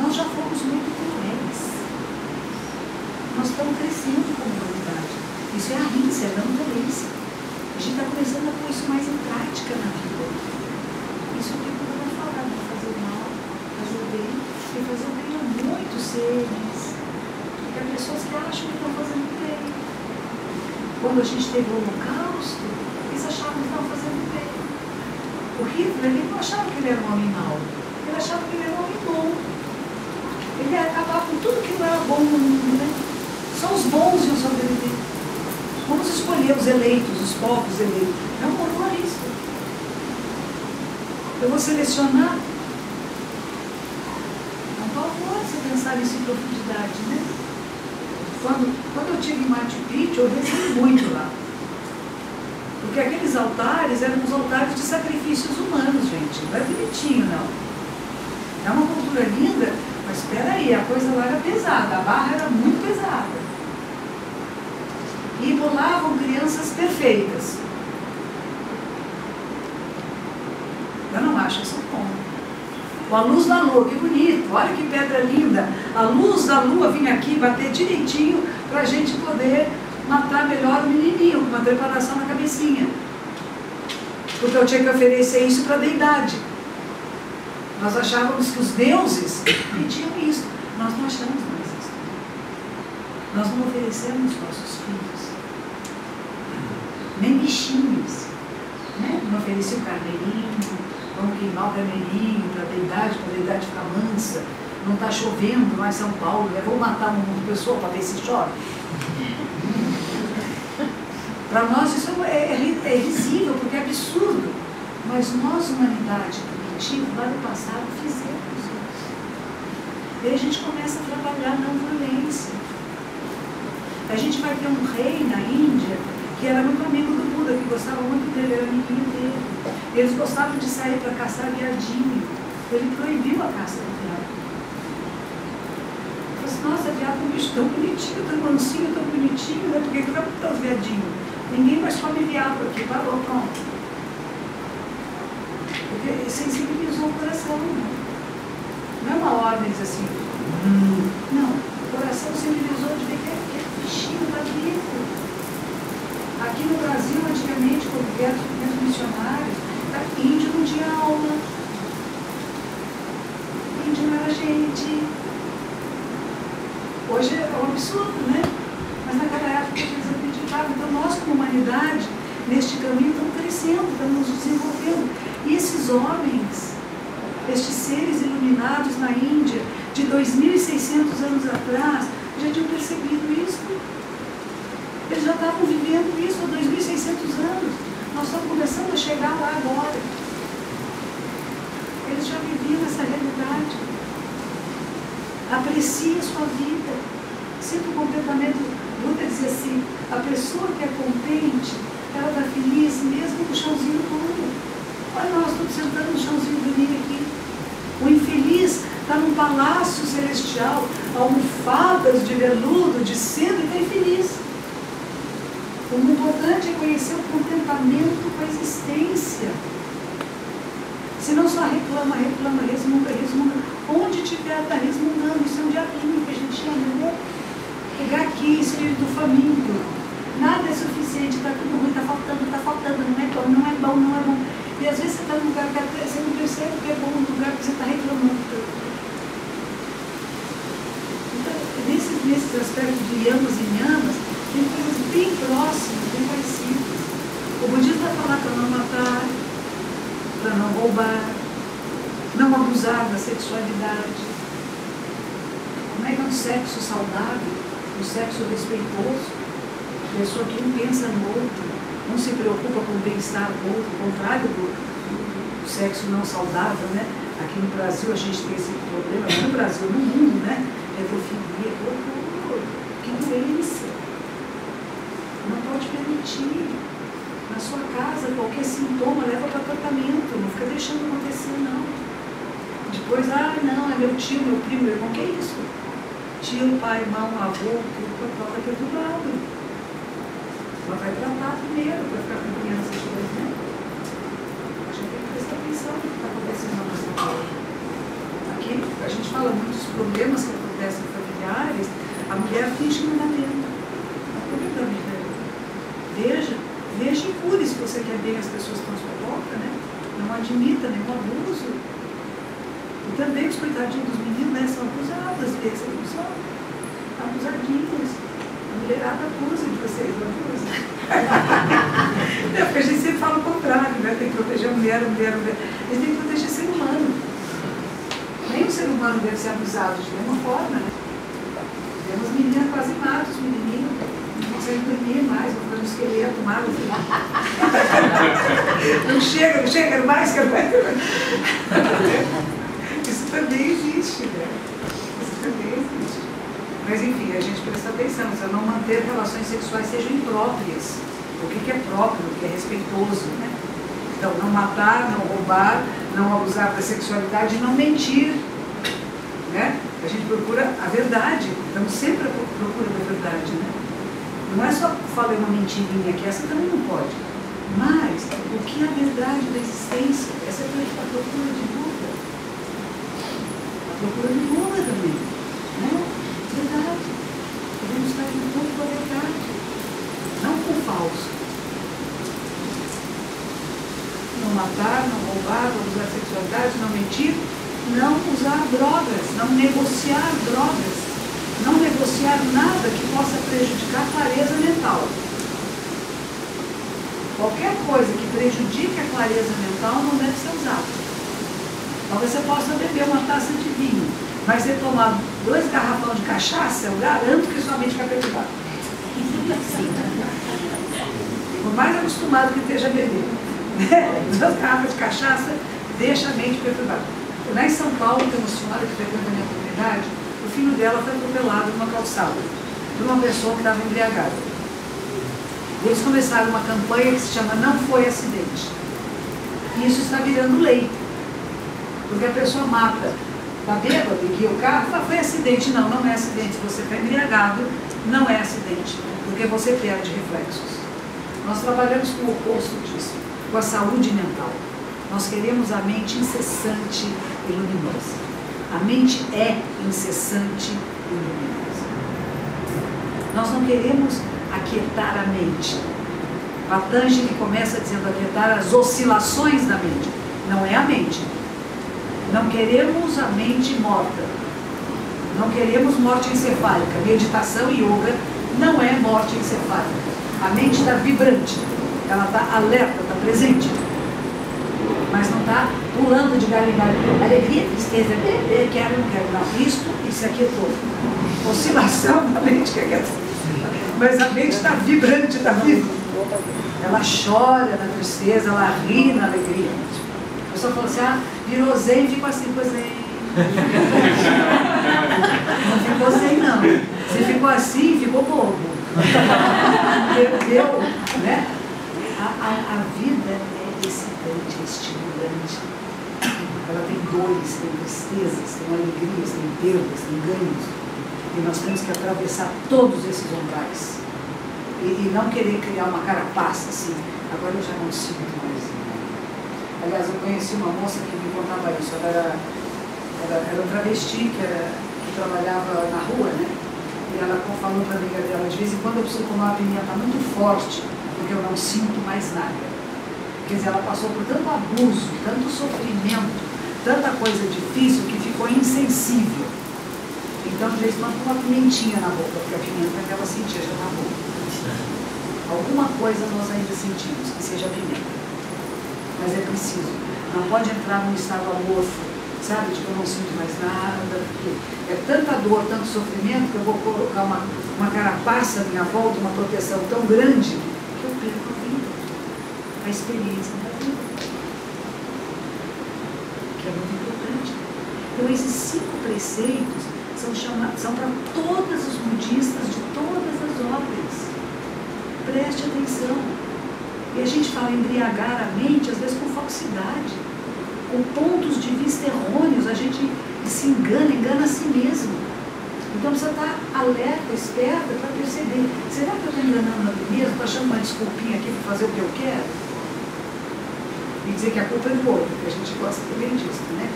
Nós já fomos muito cruéis. Nós estamos crescendo como humanidade. Isso é a rinça, é a não violência. A gente está começando a pôr isso mais em prática na vida. Isso é o que eu vou falar, de fazer o mal, fazer o bem, e fazer o bem a muitos seres. Porque há pessoas que acham que estão fazendo bem. Quando a gente teve o Holocausto, eles achavam que estavam fazendo bem. O Hitler, ele não achava que ele era um homem mau, ele achava que ele era um homem bom. Ele ia acabar com tudo que não era bom no mundo, né? Só os bons iam sobreviver. Vamos escolher os eleitos, os povos eleitos. É um horrorista. Eu vou selecionar. Não pode você pensar nisso em profundidade, né? Quando eu estive em Machu Picchu, eu rezei muito lá. Porque aqueles altares eram os altares de sacrifícios humanos, gente. Não é bonitinho, não. É uma cultura linda, mas espera aí, a coisa lá era pesada, a barra era muito pesada. E imolavam crianças perfeitas. Eu não acho isso bom. Com a luz da lua, que bonito, olha que pedra linda. A luz da lua vinha aqui bater direitinho para a gente poder matar melhor o menininho, com uma preparação na cabecinha. Porque eu tinha que oferecer isso para a deidade. Nós achávamos que os deuses pediam isso. Nós não achamos mais isso. Nós não oferecemos nossos filhos. Nem bichinhos. Né? Não oferecia o carneirinho, vamos queimar o carneirinho para a deidade ficar mansa. Não está chovendo lá em São Paulo, né? Vou matar uma pessoa para ver se chove. Para nós isso é risível, porque é absurdo. Mas nós, humanidade primitiva, lá no passado, fizemos isso. E aí a gente começa a trabalhar na violência. A gente vai ter um rei na Índia que era muito amigo do Buda, que gostava muito dele, era amiguinho dele. Eles gostavam de sair para caçar viadinho. Ele proibiu a caça do viado. Ele falou assim, nossa, viado é um bicho tão bonitinho, tão mansinho, tão bonitinho, né? Por que vai botar os viadinhos? Ninguém mais come viado aqui, parou, pronto. Porque sensibilizou o coração. Não é uma ordem assim, não, o coração sensibilizou de ver que aquele bichinho está vivo. Aqui no Brasil, antigamente, quando vieram os primeiros missionários, índio não tinha aula. Índio não era gente. Hoje é um absurdo, né? Mas naquela época eles acreditavam. Então nós, como humanidade, neste caminho, estamos crescendo, estamos nos desenvolvendo. E esses homens, estes seres iluminados na Índia, de 2.600 anos atrás, já tinham percebido isso. Eles já estavam vivendo isso há 2.600 anos. Nós estamos começando a chegar lá agora. Eles já viviam essa realidade. Aprecie a sua vida. Sinta o contentamento. Buda dizia assim, a pessoa que é contente, ela está feliz mesmo no chãozinho duro. Olha, nós estamos sentando no chãozinho bonito aqui. O infeliz está num palácio celestial, almofadas de veludo, de seda, e está infeliz. O importante é conhecer o contentamento com a existência. Se não só reclama, resmunga. Onde tiver, está resmungando. Isso é um diabinho que a gente chama, né? Pegar aqui, espírito faminto. Nada é suficiente, está tudo ruim, está faltando, não é bom. E às vezes você está num lugar que você não percebe que é bom, num lugar que você está reclamando. Então, nesses aspectos de yamas e nhamas, tem coisas bem próximas, bem parecidas. O budismo vai falar para não matar, para não roubar, não abusar da sexualidade. Como é que é um sexo saudável, um sexo respeitoso? A pessoa que não pensa no outro, não se preocupa com o bem-estar do outro, ao contrário do sexo não saudável, né? Aqui no Brasil a gente tem esse problema, não no Brasil, no mundo, né? Pedofilia, que doença. Não pode permitir. Na sua casa, qualquer sintoma leva para tratamento, não fica deixando acontecer, não. Depois, não, é meu tio, meu primo, meu irmão, que é isso? Tio, pai, irmão, avô, tudo está perturbado. Ela vai tratar primeiro para ficar com crianças, né? A gente tem que prestar atenção no que está acontecendo na nossa vida. Aqui, a gente fala muito dos problemas que acontecem familiares, a mulher finge que não está tendo. A vida. Veja e cure se você quer bem as pessoas que estão à sua volta, né? Não admita nenhum abuso. E também os coitadinhos dos meninos, né, são abusados, às vezes, não são abusadinhos. A liberada, abusem de vocês, abusem. Porque a gente sempre fala o contrário, né? Tem que proteger a mulher. A gente tem que proteger o ser humano. Nem o ser humano deve ser abusado de nenhuma forma, né? Temos meninas quase matam os menininhos, não conseguem dormir mais, vão fazer um esqueleto, matam. Não chega, não mais, quero mais. Isso também existe, né? Isso também existe. Mas enfim, a gente presta atenção, se não manter relações sexuais sejam impróprias. O que é próprio, o que é respeitoso, né? Então, não matar, não roubar, não abusar da sexualidade, não mentir, né? A gente procura a verdade, estamos sempre à procura da verdade, né? Não é só falar uma mentirinha que essa também não pode. Mas, o que é a verdade da existência? Essa é a procura de Buda. A procura de Buda também, né? Verdade. Devemos estar em tudo com a verdade, não com o falso. Não matar, não roubar, não usar sexualidade, não mentir, não usar drogas, não negociar drogas, não negociar nada que possa prejudicar a clareza mental. Qualquer coisa que prejudique a clareza mental não deve ser usada. Talvez você possa beber uma taça de vinho, mas você tomar 2 garrafões de cachaça, eu garanto que sua mente fica perturbada. Por mais acostumado que esteja a beber, 2 garrafas de cachaça deixa a mente perturbada. Lá em São Paulo tem uma senhora que frequenta a minha comunidade, o filho dela foi atropelado numa calçada por uma pessoa que estava embriagada. E eles começaram uma campanha que se chama Não Foi Acidente. E isso está virando lei. Porque a pessoa mata, está bêbado e guia o carro, fala, foi acidente. Não, não é acidente. Se você está embriagado, não é acidente. Porque você perde reflexos. Nós trabalhamos com o oposto disso, com a saúde mental. Nós queremos a mente incessante e luminosa. A mente é incessante e luminosa. Nós não queremos aquietar a mente. Patanjali começa dizendo aquietar as oscilações da mente. Não é a mente. Não queremos a mente morta. Não queremos morte encefálica. Meditação e yoga não é morte encefálica. A mente está vibrante. Ela está alerta, está presente. Mas não está pulando de galho em galho. Alegria, tristeza, quero, não quero. Não, isto e se aquietou. Oscilação da mente que é. Mas a mente está vibrante, está viva. Ela chora na tristeza, ela ri na alegria. A pessoa fala assim, virou zen, ficou assim, pois zen. Não ficou zen, não. Se ficou assim, ficou bobo. Entendeu? Né? A vida é excitante, é estimulante. Ela tem dores, tem tristezas, tem alegrias, tem perdas, tem ganhos. E nós temos que atravessar todos esses umbrais. E não querer criar uma carapaça assim. Agora eu já não sinto mais. Aliás, eu conheci uma moça que me contava isso. Ela era um travesti que trabalhava na rua, né? E ela falou para a amiga dela, de vez em quando eu preciso tomar uma pimenta muito forte, porque eu não sinto mais nada. Quer dizer, ela passou por tanto abuso, tanto sofrimento, tanta coisa difícil que ficou insensível. Então, de vez em quando, uma pimentinha na boca, porque a pimenta que ela sentia já na boca. Alguma coisa nós ainda sentimos, que seja pimenta. Mas é preciso. Não pode entrar num estado amorfo, sabe? Tipo, eu não sinto mais nada, porque é tanta dor, tanto sofrimento, que eu vou colocar uma carapaça à minha volta, uma proteção tão grande, que eu perco a vida, a experiência da vida. Que é muito importante. Então, esses 5 preceitos são para todos os budistas de todas as ordens. Preste atenção. E a gente fala embriagar a mente, às vezes com falsidade, com pontos de vista errôneos, a gente se engana a si mesmo. Então precisa estar alerta, esperta para perceber. Será que eu estou enganando a mim mesmo? Estou achando uma desculpinha aqui para fazer o que eu quero? E dizer que a culpa é do outro, porque a gente gosta também disso, né?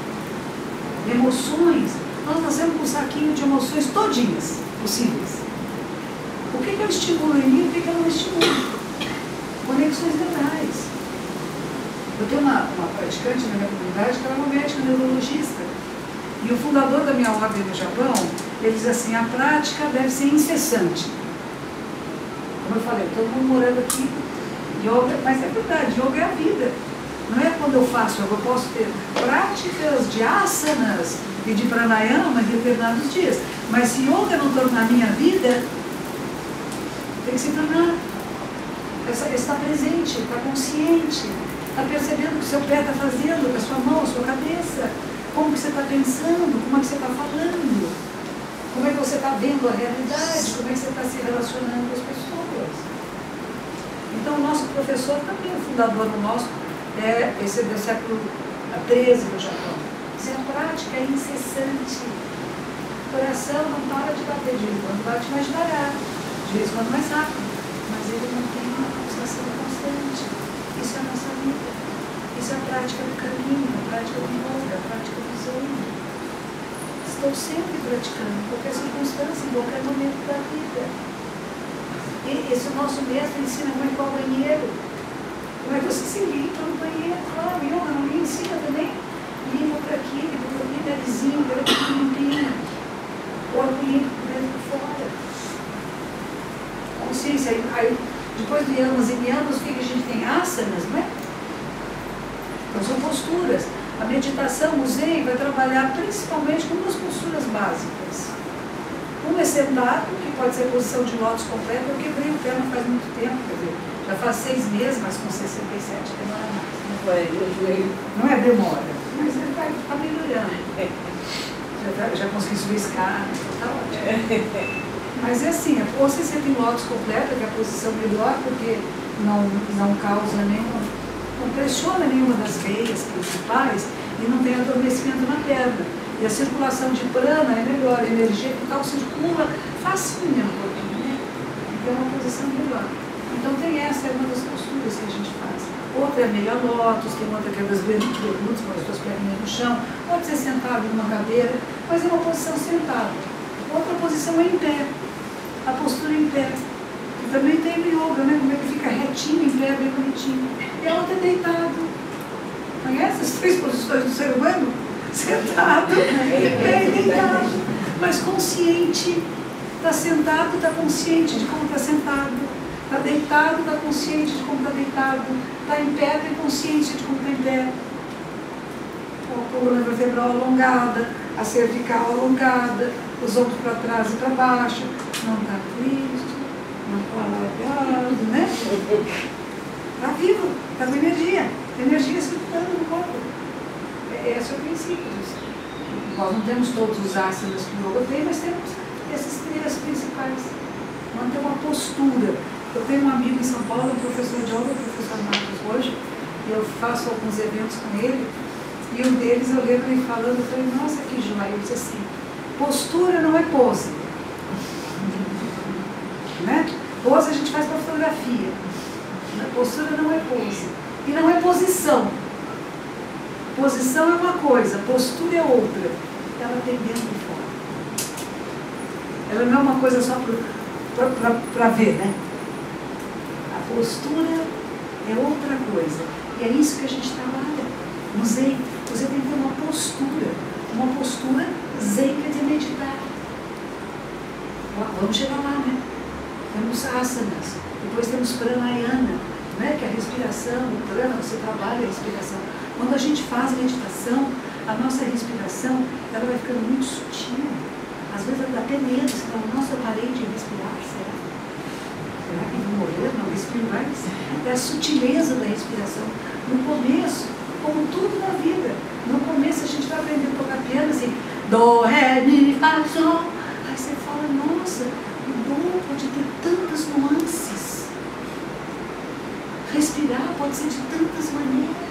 Emoções. Nós nascemos com um saquinho de emoções todinhas possíveis. O que eu estimulo em mim e o que eu não estimulo? Conexões mentais. Eu tenho uma praticante na minha comunidade que ela é uma médica neurologista. E o fundador da minha ordem no Japão, ele diz assim, a prática deve ser incessante. Como eu falei, todo mundo morando aqui, yoga, mas é verdade, yoga é a vida. Não é quando eu faço yoga, eu posso ter práticas de asanas e de pranayama em determinados dias. Mas se yoga não tornar a minha vida, tem que se tornar. Está presente, está consciente, está percebendo o que o seu pé está fazendo, com a sua mão, a sua cabeça, como que você está pensando, como é que você está falando, como é que você está vendo a realidade, como é que você está se relacionando com as pessoas. Então o nosso professor também, o fundador do nosso, esse é do século XIII no Japão. Isso é a prática incessante. O coração não para de bater, de vez em quando bate mais devagar, de vez em quando mais rápido, mas ele não tem uma pulsação constante. Isso é a nossa vida. Isso é a prática do caminho, a prática do yoga, a prática do zen. Estou sempre praticando, em qualquer circunstância, em qualquer momento da vida. E esse nosso mestre ensina como é que é o banheiro. Como é que você se limpa no banheiro? Claro, yoga não me ensina também. Limpa por aqui, narizinho, pelo aqui limpinho. Corpo limpo por dentro e por fora. Consciência. Aí, depois de anos e anos, o que a gente tem? Asanas, não é? Então são posturas. A meditação, o Zen, vai trabalhar principalmente com duas posturas básicas. Uma é sentado, que pode ser posição de lótus completa. Eu quebrei o pé não faz muito tempo, quer dizer, já faz 6 meses, mas com 67 demora mais. Não é demora, mas ele vai melhorando. Já consegui subir escada, está ótimo. Mas é assim, ou você senta em lótus completa, que é a posição melhor, porque não causa nenhum, não pressiona nenhuma das veias principais e não tem adormecimento na perna. E a circulação de prana é melhor, a energia vital circula facinho no corpo, né? Então é uma posição melhor. Então tem essa, é uma das posturas que a gente faz. Outra é meia lótus, tem outra que é das bermudas, com as suas perninhas no chão, pode ser sentado numa cadeira, mas é uma posição sentada. Outra posição é em pé, a postura em pé. Que também tem no yoga, né? Como é que fica retinho em pé, bem bonitinho. E a outra é deitado. Conhece as 3 posições do ser humano? Sentado, em pé e deitado. Mas consciente. Está sentado, está consciente de como está sentado. Está deitado, está consciente de como está deitado. Está em pé, está consciente de como está em pé. A coluna vertebral alongada, a cervical alongada, os ombros para trás e para baixo. Não está triste, não está largado, né? Está vivo, está com energia. Energia circulando no corpo. Esse é o princípio disso. Nós não temos todos os asanas que o yoga tem, mas temos esses 3 principais. Manter uma postura. Eu tenho um amigo em São Paulo, um professor de yoga, o professor Marcos hoje, e eu faço alguns eventos com ele, e um deles eu lembro ele falando, eu falei, nossa, que joia. Ele disse assim, postura não é pose. Né? Pose a gente faz para fotografia. Postura não é pose. E não é posição. Posição é uma coisa, postura é outra. Ela tem dentro e fora. Ela não é uma coisa só para ver, né? A postura é outra coisa. E é isso que a gente trabalha no Zen. Você tem que ter uma postura Zen que é de meditar. Vamos chegar lá, né? Temos asanas, depois temos pranayama, né? Que é a respiração, o prana, você trabalha a respiração. Quando a gente faz meditação, a nossa respiração, ela vai ficando muito sutil. Às vezes dá até medo, você fala, nossa, eu parei de respirar, será? Será que vou morrer? Não respiro mais? É a sutileza da respiração. No começo, como tudo na vida, no começo a gente vai aprender a tocar piano assim, do, ré, mi, fá, sol. Aí você fala, nossa, o dom pode ter tantas nuances. Respirar pode ser de tantas maneiras.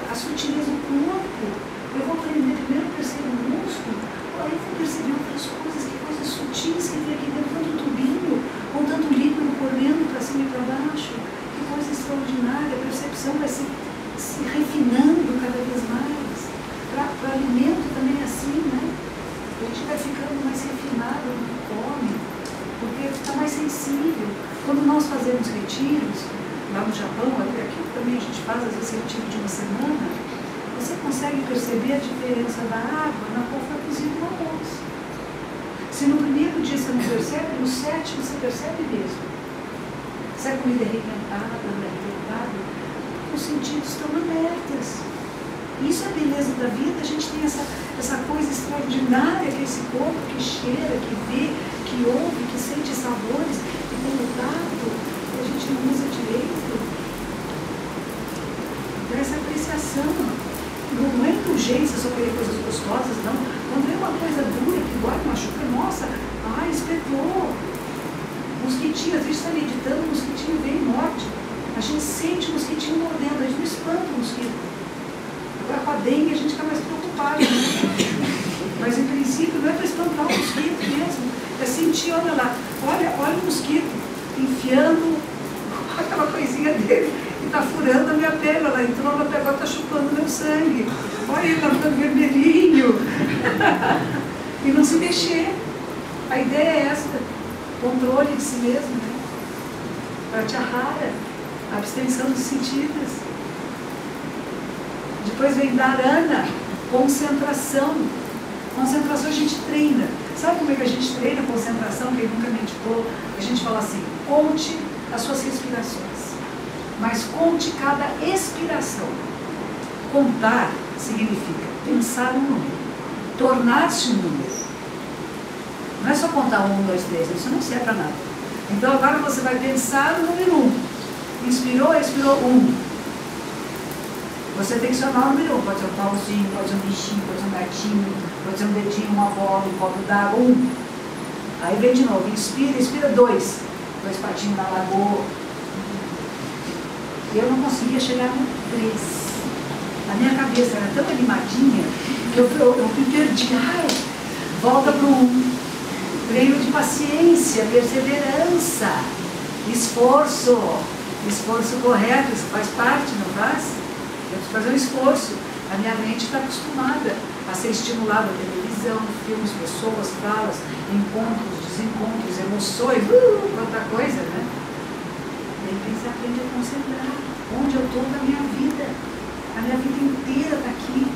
A sutileza do corpo. Eu vou aprender primeiro a perceber o músculo, aí eu vou perceber outras coisas, que coisas sutis que tem aqui dentro, tanto tubinho, com tanto líquido correndo para cima e para baixo. Que coisa extraordinária. A percepção vai se refinando cada vez mais. Para alimento também é assim, né? A gente vai ficando mais refinado no que come, porque está mais sensível. Quando nós fazemos retiros, lá no Japão, aqui também a gente faz, às vezes, retiro de uma semana, você consegue perceber a diferença da água na qual foi cozido o arroz. Se no primeiro primeiro dia você não percebe, no sétimo você percebe mesmo. Se a comida é requentada, não é requentada, os sentidos estão abertos. Isso é a beleza da vida. A gente tem essa coisa extraordinária que é esse corpo que cheira, que vê, que ouve, que sente sabores, que tem o tato, que a gente não usa direito. Essa apreciação. Não é indulgência só querer coisas gostosas, não. Quando é uma coisa dura que dói, machuca, nossa, ai, espetou. Mosquitinho, às vezes está meditando, o mosquitinho vem e morde. A gente sente o mosquitinho mordendo, a gente não espanta o mosquito. Agora com a dengue a gente está mais preocupado, né? Mas em princípio não é para espantar o mosquito mesmo. É sentir, olha lá, olha o mosquito enfiando aquela coisinha dele e está furando a minha pele. Ela entrou, ela pegou, está chupando meu sangue. Olha, ele está ficando vermelhinho. E não se mexer. A ideia é essa. Controle de si mesmo, né? Pratyahara, abstenção dos sentidos. Depois vem dharana, concentração. Concentração a gente treina. Sabe como é que a gente treina concentração? Quem nunca meditou, a gente fala assim, conte as suas respirações, mas conte cada expiração. Contar significa pensar um número, tornar-se um número. Não é só contar 1, 2, 3, isso não serve para nada. Então agora você vai pensar no número 1. Inspirou, expirou 1. Você tem que somar o número 1. Pode ser um pauzinho, pode ser um bichinho, pode ser um gatinho, pode ser um dedinho, uma bola, um copo d'água, 1. Aí vem de novo, inspira, expira 2. 2 patinhos na lagoa. Eu não conseguia chegar no 3. A minha cabeça era tão animadinha que eu me perdi. Ai, volta para o 1. Treino de paciência, perseverança, esforço correto, isso faz parte, não faz? Eu preciso fazer um esforço. A minha mente está acostumada a ser estimulada a televisão, filmes, pessoas, falas, encontros, desencontros, emoções, quanta coisa, né? De repente você aprende a concentrar. Onde eu estou na minha vida? A minha vida inteira está aqui.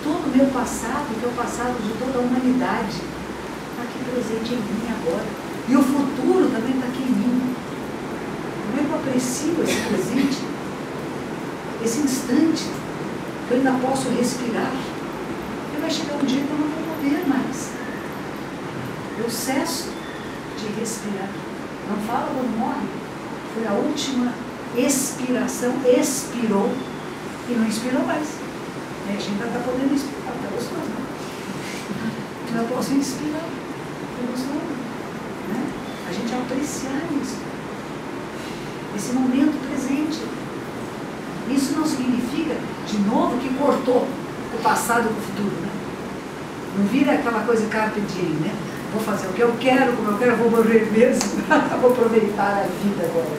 Todo o meu passado, que é o passado de toda a humanidade, está aqui presente em mim agora. E o futuro também está aqui em mim. Como é que eu aprecio esse presente? Esse instante, que eu ainda posso respirar? Porque vai chegar um dia que eu não vou poder mais. Eu cesso de respirar. Não fala quando morre. Foi a última expiração, expirou e não inspirou mais. E a gente ainda está podendo inspirar, está gostoso, né? Eu posso inspirar, está gostoso, né? A gente apreciar isso, esse momento presente. Isso não significa, de novo, que cortou o passado com o futuro, né? Não vira aquela coisa carpe diem, né? Vou fazer o que eu quero, como eu quero, vou morrer mesmo, vou aproveitar a vida agora.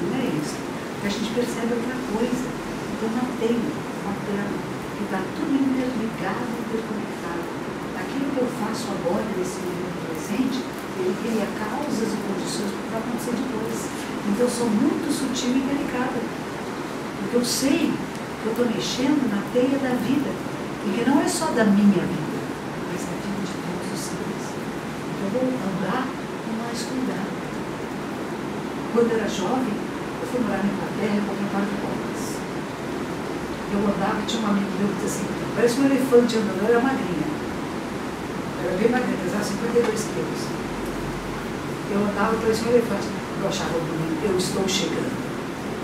Não é isso. Porque a gente percebe outra coisa. Então não tem uma tela, que está tudo interligado, interconectado. Aquilo que eu faço agora, nesse momento presente, ele cria causas e condições para o que vai acontecer depois. Então eu sou muito sutil e delicada. Porque eu sei que eu estou mexendo na teia da vida. E que não é só da minha vida, mas da vida de todos os seres. Então eu vou andar com mais cuidado. Quando eu era jovem, eu fui morar na Inglaterra e comprei guarda-costas. Eu andava e tinha um amigo meu que dizia assim, parece um elefante andando, eu era magrinha. Eu era bem magrinha, pesava 52 quilos. Eu andava e parecia um elefante. Eu achava bonito, eu estou chegando.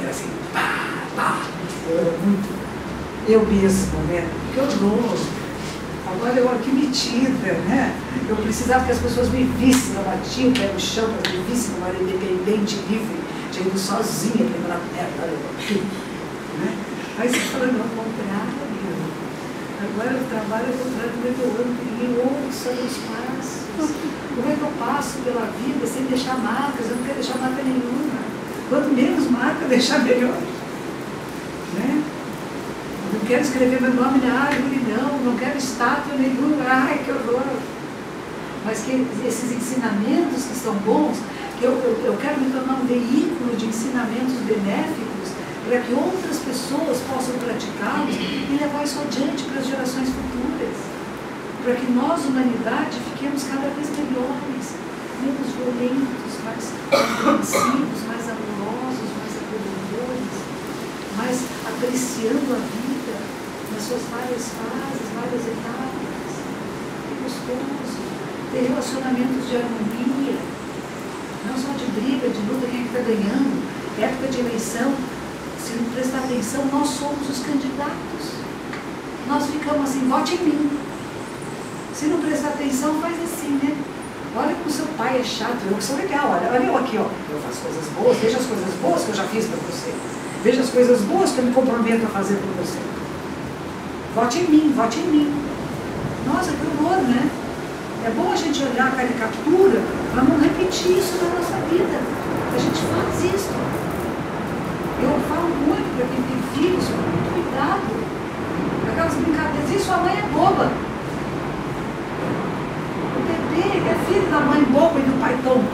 Era assim, pá, pá. Eu era muito, eu mesma, né? Que horror. Agora eu aqui metida, né? Eu precisava que as pessoas me vissem, eu batia o pé no chão, para me vissem como era independente, livre, tinha ido sozinha pela terra, olha aqui, né? Aí você fala, não, contrário. Agora eu trabalho contrário, como é que eu ando, ninguém ouça os passos. Como é que eu passo pela vida sem deixar marcas? Eu não quero deixar marca nenhuma. Quanto menos marca, deixar melhor. Né? Não quero escrever meu nome na árvore, não quero estátua nenhuma, ai que horror. Mas que esses ensinamentos que são bons, que eu quero me tornar um veículo de ensinamentos benéficos, para que outras pessoas possam praticá-los e levar isso adiante para as gerações futuras. para que nós, humanidade, fiquemos cada vez melhores, menos violentos, mais compreensivos, mais amorosos, mais acolhedores, mais apreciando a vida nas suas várias fases, várias etapas. Que gostoso ter relacionamentos de harmonia, não só de briga, de luta, quem é que está ganhando. Época de eleição, se não prestar atenção, nós somos os candidatos. Nós ficamos assim, vote em mim. Se não prestar atenção, faz assim, né? Olha como seu pai é chato, eu que sou legal, olha eu aqui, ó. Eu faço coisas boas, veja as coisas boas que eu já fiz para você. Veja as coisas boas que eu me comprometo a fazer por você. Vote em mim, vote em mim. Nossa, que horror, né? É bom a gente olhar a caricatura para não repetir isso na nossa vida. A gente faz isso. Eu falo muito para quem tem filhos, muito cuidado. Aquelas brincadeiras, e sua mãe é boba. O bebê, ele é filho da mãe boba e do pai tonto.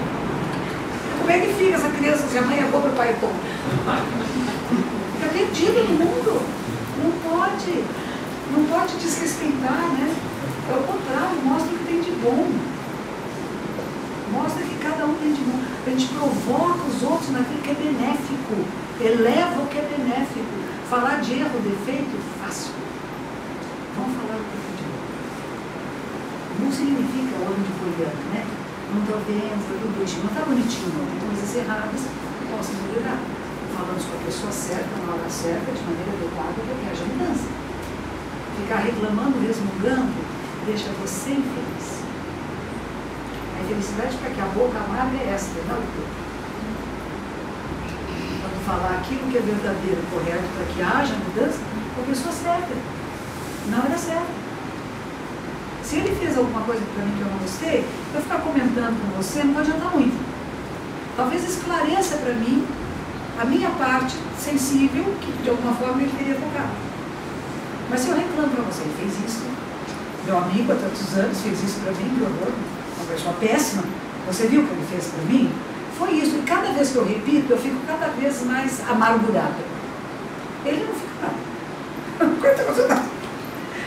Como é que fica essa criança se a mãe é boba e o pai é tonto? Fica perdido no mundo. Não pode desrespeitar, né? É o contrário, mostra o que tem de bom. Mostra que cada um tem de bom. A gente provoca os outros naquilo que é benéfico. Eleva o que é benéfico. Falar de erro, defeito, fácil. Vamos falar do que é de bom. Não significa olho de poliana, né? Não estou vendo, está tudo bonitinho. Não está bonitinho, não. Tem coisas erradas que possam melhorar. Falamos com a pessoa certa, na hora certa, de maneira adequada, para que haja mudança. Ficar reclamando, resmungando, deixa você infeliz. A infelicidade para que a boca amarga é esta, não o corpo. Quando falar aquilo que é verdadeiro, correto, para que haja mudança, com a pessoa certa. Na hora certa. Se ele fez alguma coisa para mim que eu não gostei, eu ficar comentando com você não vai adiantar muito. Talvez esclareça para mim a minha parte sensível, que de alguma forma ele teria tocado. Mas se eu reclamo para você, ele fez isso, meu amigo há tantos anos fez isso para mim, que horror, uma pessoa péssima, você viu o que ele fez para mim? Foi isso, e cada vez que eu repito, eu fico cada vez mais amargurada. Ele não fica nada.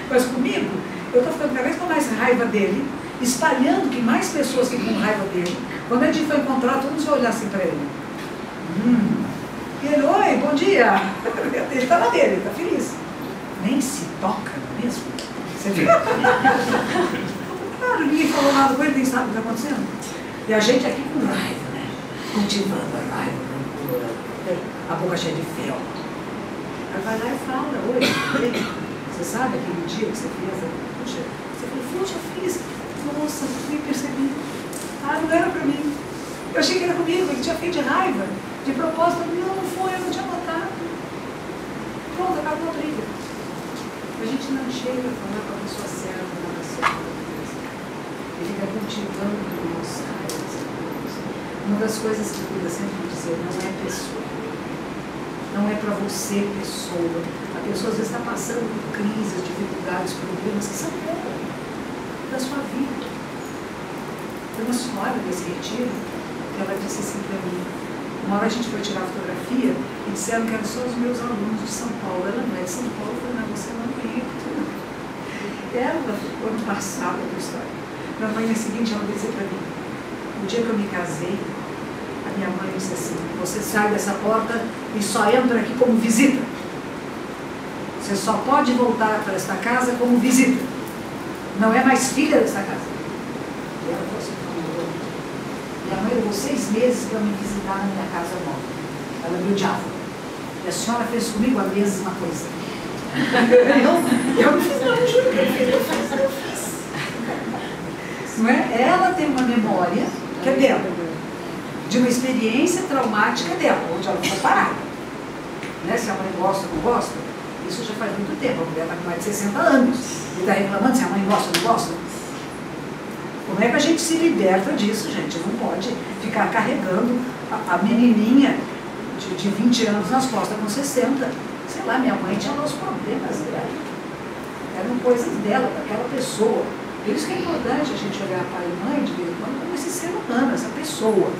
Mas comigo, eu estou ficando cada vez com mais raiva dele, espalhando que mais pessoas ficam com raiva dele. Quando a gente foi encontrar, todo mundo vai olhar assim para ele. E ele, oi, bom dia. Ele está na dele, ele está feliz. Nem se toca, não é mesmo? Você vê? Claro, ninguém falou nada com ele, nem sabe o que está acontecendo. E a gente aqui com raiva, né? Cultivando a raiva, a boca cheia de fel. Aí vai lá e fala, oi, você sabe aquele dia que você fez? Puxa, você falou, puxa, eu fiz. Nossa, nem percebi. Ah, não era para mim. Eu achei que era comigo, ele tinha feito de raiva, de propósito. Não foi, eu não tinha notado. Pronto, acabou a briga. A gente não chega a falar com a pessoa certa, na hora certa. Ele fica cultivando nossa raiva. Uma das coisas que eu cuida sempre dizer, não é pessoa. Não é para você, pessoa. A pessoa às vezes está passando por crises, dificuldades, problemas que são dela, da sua vida. Tem uma senhora desse retiro que ela disse assim para mim. Uma hora a gente foi tirar fotografia e disseram que eram só os meus alunos de São Paulo. Ela não é de São Paulo, eu falei, não, você não acredita. Ela ficou no passado da história. Na manhã seguinte ela disse para mim, no dia que eu me casei, a minha mãe disse assim, você sai dessa porta e só entra aqui como visita. Você só pode voltar para esta casa como visita. Não é mais filha dessa casa. E ela falou assim, minha mãe levou 6 meses para me visitar na minha casa nova. Ela me odiava. E a senhora fez comigo a mesma coisa. Eu não fiz não, eu juro que eu fiz. Não é? Ela tem uma memória que é dela. De uma experiência traumática dela, onde ela foi parada. Né? Se a mãe gosta ou não gosta, isso já faz muito tempo. A mulher está com mais de 60 anos. E está reclamando se a mãe gosta ou não gosta. Como é que a gente se liberta disso, gente? Não pode ficar carregando a menininha de 20 anos nas costas com 60. Sei lá, minha mãe tinha os problemas dela. Eram coisas dela, daquela pessoa. Por isso que é importante a gente olhar pai e mãe de vez em quando como esse ser humano, essa pessoa.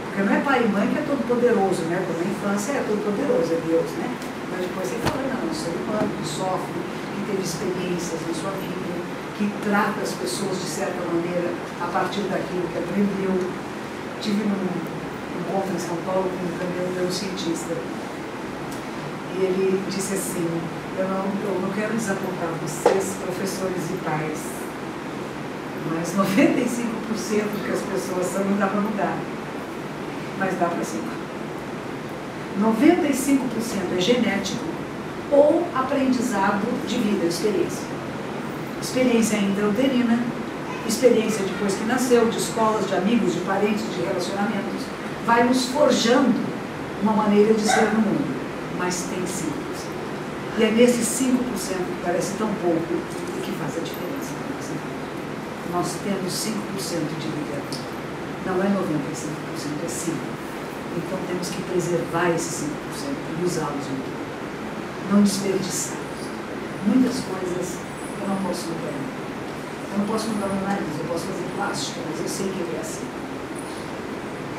Porque não é pai e mãe que é todo poderoso, né? Como a infância é todo poderoso, é Deus, né? Mas depois você fala, não, é um ser humano que sofre, que teve experiências na sua vida, que trata as pessoas de certa maneira a partir daquilo que aprendeu. Tive um encontro em São Paulo com um neurocientista e ele disse assim: eu não quero desapontar vocês, professores e pais, mas 95% do que as pessoas são não dá para mudar, mas dá para ser. 95% é genético ou aprendizado de vida, experiência. Experiência intrauterina, experiência depois que nasceu, de escolas, de amigos, de parentes, de relacionamentos, vai nos forjando uma maneira de ser no mundo, mas tem 5%. E é nesses 5% que parece tão pouco que faz a diferença. Nós temos 5% de livre-arbítrio, não é 95%, é 5%. Então temos que preservar esses 5% e usá-los muito bem. Não desperdiçar. Muitas coisas eu não posso mudar. Eu não posso mudar meu nariz, eu posso fazer plástica, mas eu sei que ele é assim.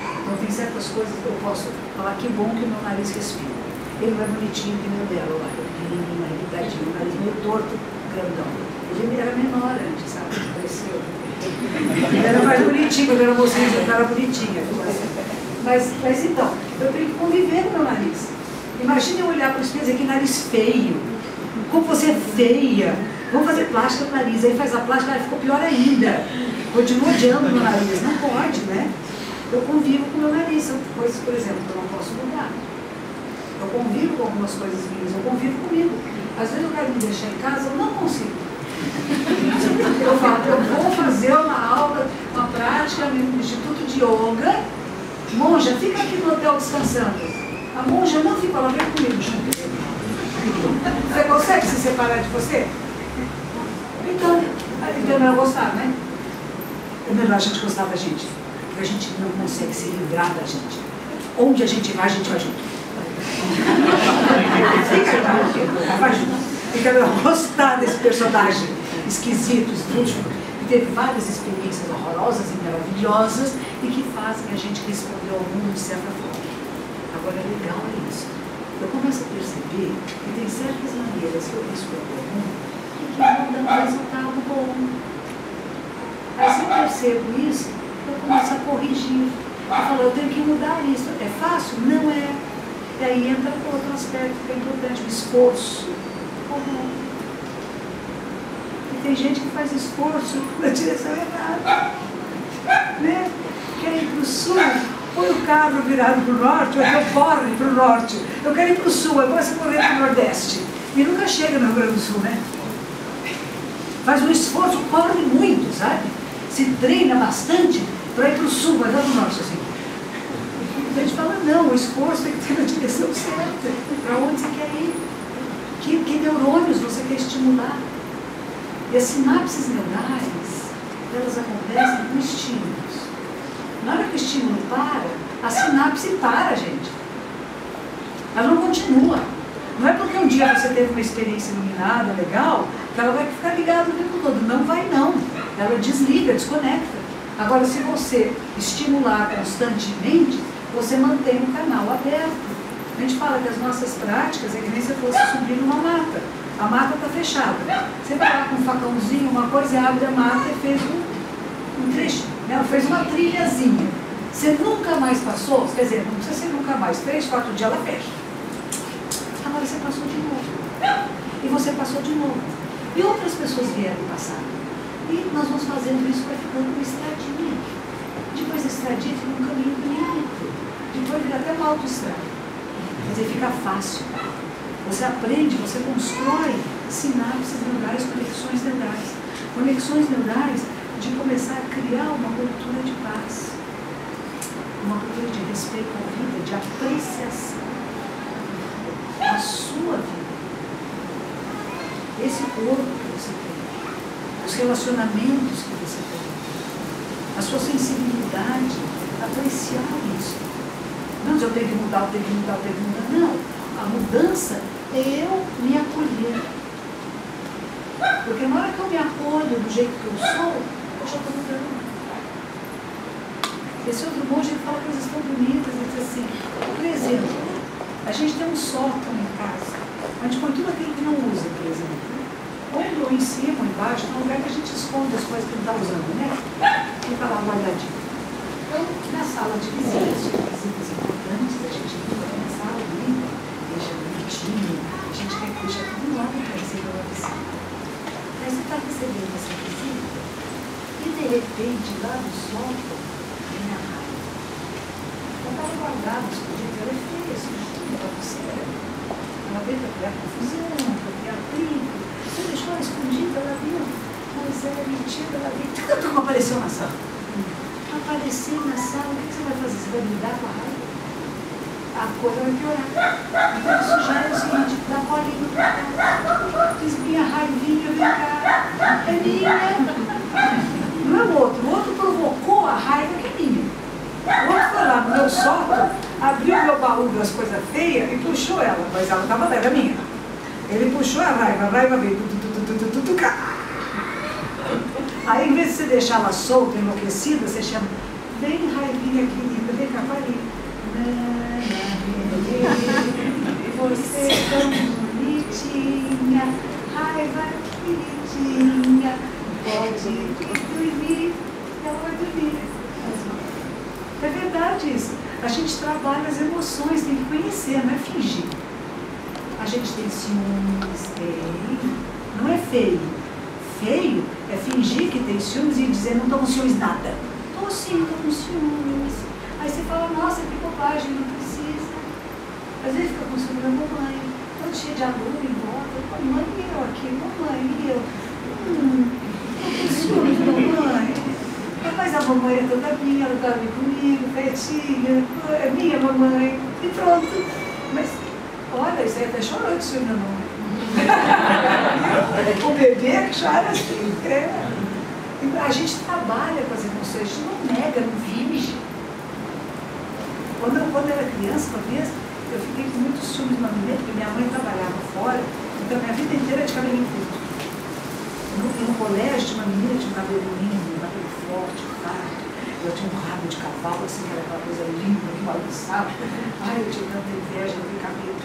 Então tem certas coisas que eu posso falar: que bom que o meu nariz respira. Ele não é bonitinho que nem o dela, lá, pequenininho, irritadinho, o nariz meio torto, grandão. Ele era menor antes, sabe? Cresceu. Ele era mais bonitinho, quando era mocinho, já era bonitinha. Mas então, eu tenho que conviver com o meu nariz. Imagina eu olhar para o espelho e dizer: que nariz feio, como você é feia, vamos fazer plástica no nariz. Aí faz a plástica, ficou pior ainda, continua odiando o meu nariz. Não pode, né? Eu convivo com o meu nariz, são coisas, por exemplo, que eu não posso mudar. Eu convivo com algumas coisas minhas, eu convivo comigo. Às vezes eu quero me deixar em casa, eu não consigo. Eu falo: eu vou fazer uma aula, uma prática no Instituto de Yoga. Monja, fica aqui no hotel descansando. A monja não fica lá, vem comigo junto. Você consegue se separar de você? Então não é gostar, né? É melhor a gente gostar da gente, porque a gente não consegue se livrar da gente. Onde a gente vai junto. Vai junto. Fica melhor gostar desse personagem esquisito, esdrúxulo, que teve várias experiências horrorosas e maravilhosas e que fazem a gente responder ao mundo de certa forma. Agora, é legal isso. Eu começo a perceber que tem certas maneiras que eu respondo ao mundo e que não dão um resultado bom. Aí, se eu percebo isso, eu começo a corrigir. Eu falo: eu tenho que mudar isso. É fácil? Não é. E aí entra outro aspecto que é importante: o esforço. E tem gente que faz esforço na direção errada, né? Quer ir para o sul, põe o carro virado para o norte, ou então corre para o norte. Eu quero ir para o sul, aí começa a correr para o nordeste. E nunca chega no Rio Grande do Sul, né? Faz um esforço, corre muito, sabe? Se treina bastante para ir para o sul, mas não para o norte, assim. A gente fala: não, o esforço tem que ter na direção certa. Para onde você quer ir? Que neurônios você quer estimular? E as sinapses neurais, elas acontecem com estímulos. Na hora que o estímulo para, a sinapse para, gente. Ela não continua. Não é porque um dia você teve uma experiência iluminada, legal, que ela vai ficar ligada o tempo todo. Não vai, não. Ela desliga, desconecta. Agora, se você estimular constantemente, você mantém o canal aberto. A gente fala que as nossas práticas é que nem se fosse subir numa mata. A mata está fechada. Você vai lá com um facãozinho, uma coisa, e abre a mata e fez um trecho. Né? Fez uma trilhazinha. Você nunca mais passou, quer dizer, não precisa ser nunca mais, 3, 4 dias ela fecha. Agora você passou de novo. E você passou de novo. E outras pessoas vieram passar. E nós vamos fazendo isso, vai ficando uma estradinha. Depois a estradinha fica um caminho bonito. Depois vira até uma autoestrada. Quer dizer, fica fácil. Você aprende, você constrói sinapses neurais, conexões neurais. Conexões neurais de começar a criar uma cultura de paz. Uma cultura de respeito à vida, de apreciação à sua vida. Esse corpo que você tem, os relacionamentos que você tem, a sua sensibilidade, apreciar isso. Não, eu tenho que mudar, eu tenho que mudar, eu tenho que mudar. Não, a mudança é eu me acolher. Porque na hora que eu me acolho do jeito que eu sou, eu já estou mudando. Esse outro monge ele fala coisas tão bonitas, ele diz assim: por exemplo, a gente tem um sótão em casa, a gente põe tudo aquilo que não usa, por exemplo. Ou em cima, ou embaixo, é um lugar que a gente esconde as coisas que não está usando, né? Fica lá guardadinho. Então, na sala de visitas importantes, a gente limpa na sala, limpa, deixa bonitinho, a gente quer que deixa tudo lá para receber uma visita. Aí você está recebendo essa visita e de repente lá do sótão vem a raiva. Ela estava guardada, escondida, ela é feia, escondida para você. Ela veio para criar confusão, para criar atrito. Você deixou ela escondida, ela viu, mas ela é mentira, ela viu. Tudo como apareceu na sala. Aparecer na sala, o que você vai fazer? Você vai lidar com a raiva? A coisa vai piorar. Então isso já é o seguinte, dá bolinha pra cá. Diz minha raivinha, vem cá. É minha. Não é o outro. O outro provocou a raiva que é minha. O outro foi lá no meu sótão, abriu o meu baú das coisas feias e puxou ela, mas ela estava lá, era minha. Ele puxou a raiva veio. Aí, em vez de você deixar ela solta, enlouquecida, você chama, vem raivinha querida, vem cá, vai. Você é tão bonitinha, raiva queridinha, pode dormir, ela vai dormir. É verdade isso. A gente trabalha as emoções, tem que conhecer, não é fingir. A gente tem ciúmes, não é feio. Feio é fingir que tem ciúmes e dizer não estou com ciúmes nada. Estou sim, estou com ciúmes. Aí você fala, nossa, que bobagem, não precisa. Às vezes fica com ciúmes da mamãe, todo cheio de aluno em volta. Mamãe e eu aqui, mamãe e eu. Estou com ciúmes da mamãe. Mas a mamãe é toda minha, ela dorme comigo, quietinha, é minha mamãe. E pronto. Mas, olha, isso aí até chorou de ciúme da mamãe. O bebê que chora assim. A gente trabalha com as emoções, a gente não nega, não finge. Quando eu era criança, uma vez, eu fiquei com muitos ciúmes de uma menina, porque minha mãe trabalhava fora, então minha vida inteira de cabelinho curto. No colégio tinha uma menina, tinha um cabelo lindo, um cabelo forte, farto. Eu tinha um rabo de cavalo, assim, que era aquela coisa linda, que balançava. Ai, eu tinha tanta inveja do cabelo.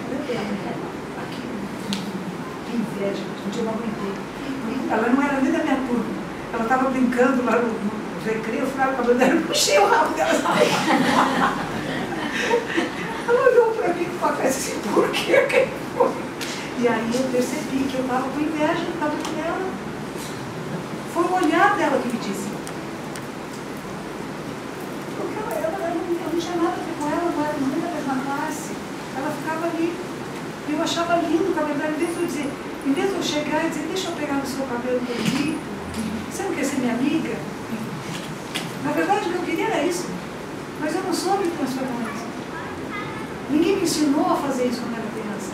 Aqui, que inveja, um dia eu não aguentei. Ela não era nem da minha turma. Ela estava brincando lá no recreio, eu fui lá no cabelo dela, eu puxei o rabo dela. Ela olhou para mim com a cara assim, por quê? Quem foi? E aí eu percebi que eu estava com inveja do cabelo dela. Foi o olhar dela que me disse. Porque eu não tinha nada a ver com ela, não era nem da mesma classe. Ela ficava ali. Eu achava lindo o cabelo dela. Em vez de eu chegar e dizer, deixa eu pegar no seu cabelo bonito, você não quer ser minha amiga? Na verdade, o que eu queria era isso. Mas eu não soube transformar isso. Ninguém me ensinou a fazer isso quando eu era criança.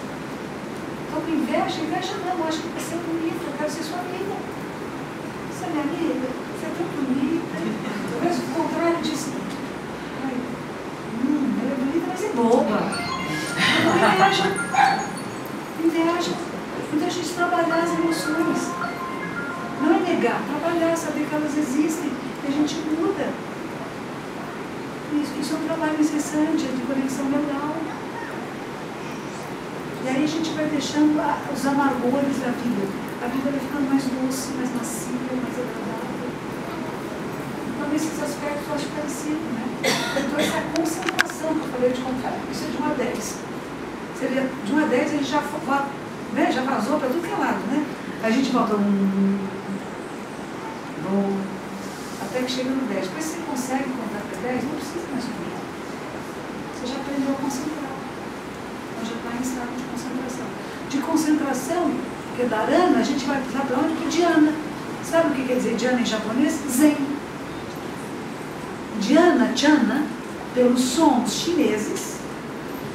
Então, com inveja não, eu acho que você é bonita, eu quero ser sua amiga. Você é minha amiga? Você é tão bonita. Talvez o contrário disso. Ela é bonita, mas é boba. Inveja. Então a gente trabalhar as emoções. Não é negar, trabalhar, saber que elas existem. E a gente muda. Isso é um trabalho incessante, de conexão mental. E aí a gente vai deixando os amargores da vida. A vida vai ficando mais doce, mais macia, mais agradável. Então, nesses aspectos, eu acho parecido, né? Então, essa concentração que eu falei de contar, isso é de 1 a 10. Seria, de 1 a 10, a gente já vazou para tudo que é lado, né? A gente volta até que chega no 10. Depois, se você consegue contar até 10, não precisa mais contar. Você já aprendeu a concentrar. Então, já está em estado de concentração. De concentração, porque Dharana, a gente vai precisar para onde? Para Dhyana. Sabe o que quer dizer Dhyana em japonês? Zen. Dhyana, Chana, pelos sons chineses,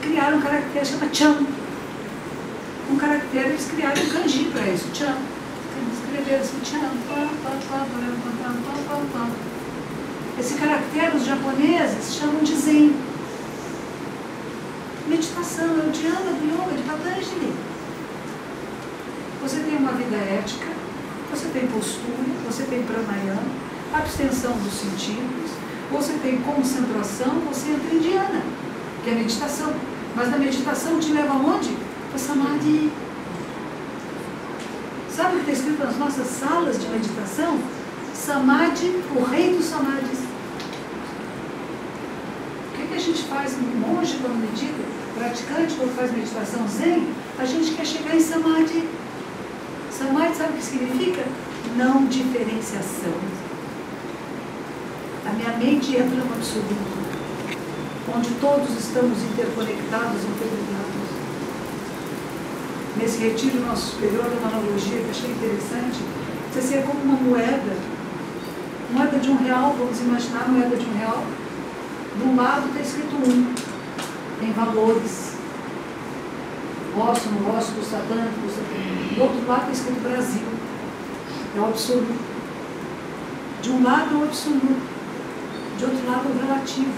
criaram um caractere chamado Chan. Um caractere, eles criaram um kanji para isso, Chan. Eles escreveram assim, Chan. Esse caractere os japoneses chamam de Zen. Meditação, é o Dhyana do Yoga, de Patanjali. Você tem uma vida ética, você tem postura, você tem pranayama, abstenção dos sentidos, você tem concentração, você entra em Dhyana, que é meditação. Mas na meditação te leva aonde? Para Samadhi. Sabe o que está escrito nas nossas salas de meditação? Samadhi, o rei dos samadhis. O que a gente faz, monge quando medita, praticante quando faz meditação zen? A gente quer chegar em samadhi. Samadhi, sabe o que significa? Não diferenciação. A minha mente entra no absoluto, onde todos estamos interconectados, interligados. Nesse retiro nosso superior, uma analogia que eu achei interessante, você ser como uma moeda de R$1, vamos imaginar a moeda de R$1. De um lado está escrito 1, tem valores. Gosto, não gosto, custa tanto, custa tanto. Do outro lado está escrito Brasil, é o absoluto. De um lado é o absoluto, de outro lado é o relativo,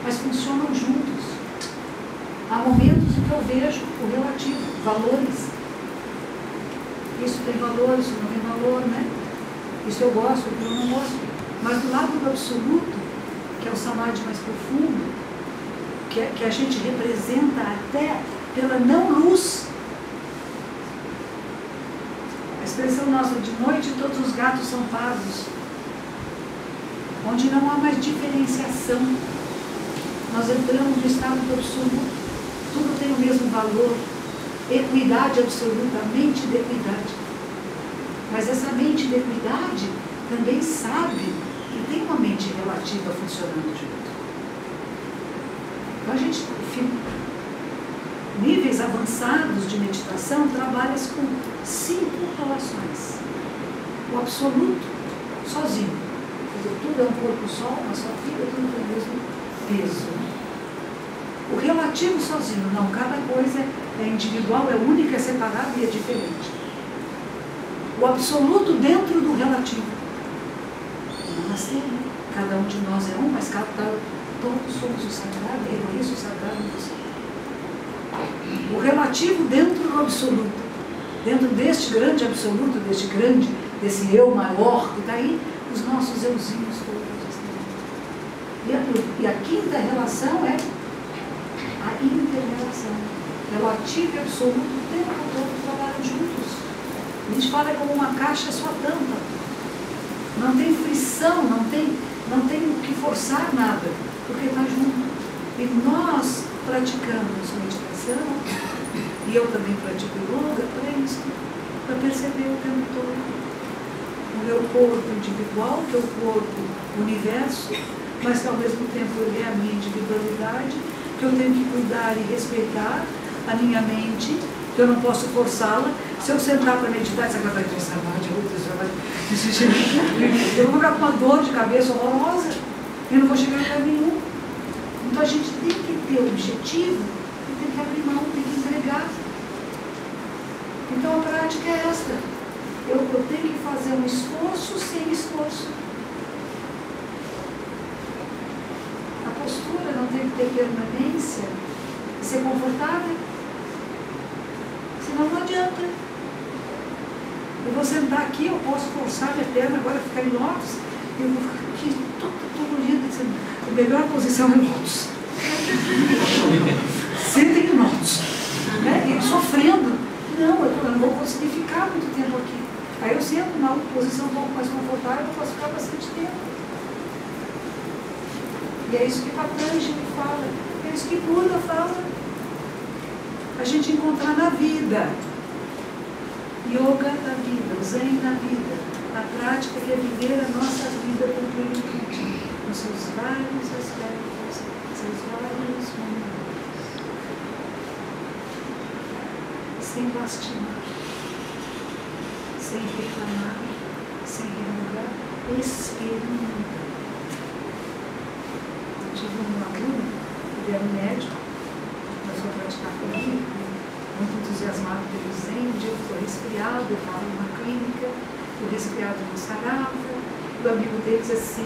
mas funcionam juntos. Há momentos em que eu vejo o relativo, valores. Isso tem valor, isso não tem valor, né? Isso eu gosto, aquilo eu não gosto. Mas do lado do absoluto, que é o samadhi mais profundo, que a gente representa até pela não-luz. A expressão nossa de noite, todos os gatos são pardos. Onde não há mais diferenciação. Nós entramos no estado do absoluto. Tudo tem o mesmo valor. Equidade absoluta, mente de equidade. Mas essa mente de equidade também sabe que tem uma mente relativa funcionando junto. Então a gente, níveis avançados de meditação, trabalha-se com 5 relações. O absoluto, sozinho. Quer dizer, tudo é um corpo só, uma só vida, tudo tem o mesmo peso. O relativo sozinho, não, cada coisa é individual, é única, é separada e é diferente. O absoluto dentro do relativo. Namastê, cada um de nós é um, mas todos somos o sagrado, é isso o sagrado em você. O relativo dentro do absoluto, dentro deste grande absoluto, desse eu maior que está aí, os nossos euzinhos todos estão. E a quinta relação é a inter-relação. Relativo e absoluto o tempo todo trabalham juntos. A gente fala como uma caixa sua tampa. Não tem frição, não tem o que forçar nada, porque está junto. E nós praticamos meditação, e eu também pratico yoga, para isso, para perceber o tempo todo o meu corpo individual, que é o corpo universo, mas que ao mesmo tempo ele é a minha individualidade, que eu tenho que cuidar e respeitar a minha mente, que eu não posso forçá-la. Se eu sentar para meditar, essa vai ter samadhi, eu vou ficar com uma dor de cabeça horrorosa e não vou chegar a lugar nenhum. Então a gente tem que ter o objetivo e tem que abrir mão, tem que entregar. Então a prática é esta. Eu tenho que fazer um esforço sem esforço. A postura não tem que ter permanência e ser confortável. Senão não adianta. Eu vou sentar aqui, eu posso forçar minha perna agora a ficar em lótus, eu vou ficar aqui todo dia dizendo, a melhor posição é lótus. Sentem em lótus. Né? E sofrendo. Não, eu não vou conseguir ficar muito tempo aqui. Aí eu sento numa posição um pouco mais confortável, eu posso ficar bastante tempo. E é isso que Patanjali fala, é isso que Buda fala. A gente encontrar na vida. Yoga da vida, o Zen da vida, a prática que é viver a nossa vida com plenitude, nos seus vários aspectos, seus vários momentos, sem lastimar, sem reclamar, sem remugar, experimentar. Eu tive um aluno, ele era um médico, começou a praticar comigo, muito entusiasmado pelo Zen. Um dia eu estou resfriado, eu estava numa clínica, o resfriado não sarava, o amigo dele disse assim,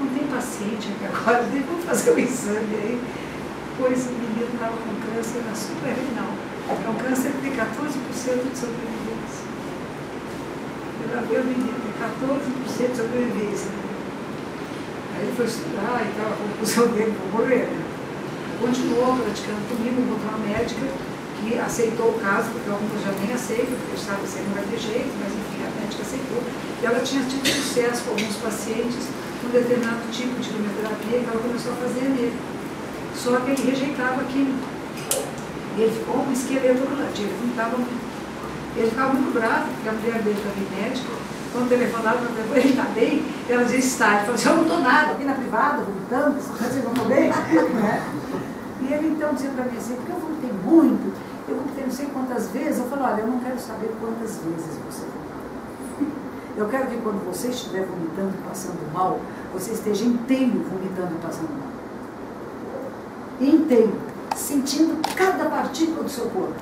não tem paciente aqui agora, vamos fazer o exame aí. Pois o menino estava com câncer na suprarrenal. É um câncer que tem 14% de sobrevivência. Eu gravei o menino, tem 14% de sobrevivência. Aí ele foi estudar e tal, a conclusão dele, vou morrer. Continuou praticando comigo, encontrou uma médica que que aceitou o caso, porque alguns já nem aceitam, porque sabe que não vai ter jeito, mas enfim, a médica aceitou. E ela tinha tido sucesso com alguns pacientes com um determinado tipo de quimioterapia que ela começou a fazer nele. Só que ele rejeitava a química. E ele ficou um esqueleto relativo, ele ficava muito bravo, porque a mulher dele também médica, quando telefonava para ele está bem, ela dizia está. Ele falou assim, eu não estou nada, aqui na privada, vomitando, vocês não estão bem? E ele então dizia para mim assim, porque eu vomitei muito, eu vomitei não sei quantas vezes. Eu falei, olha, eu não quero saber quantas vezes você vomitou. Eu quero que quando você estiver vomitando e passando mal, você esteja inteiro vomitando e passando mal. Inteiro, sentindo cada partícula do seu corpo.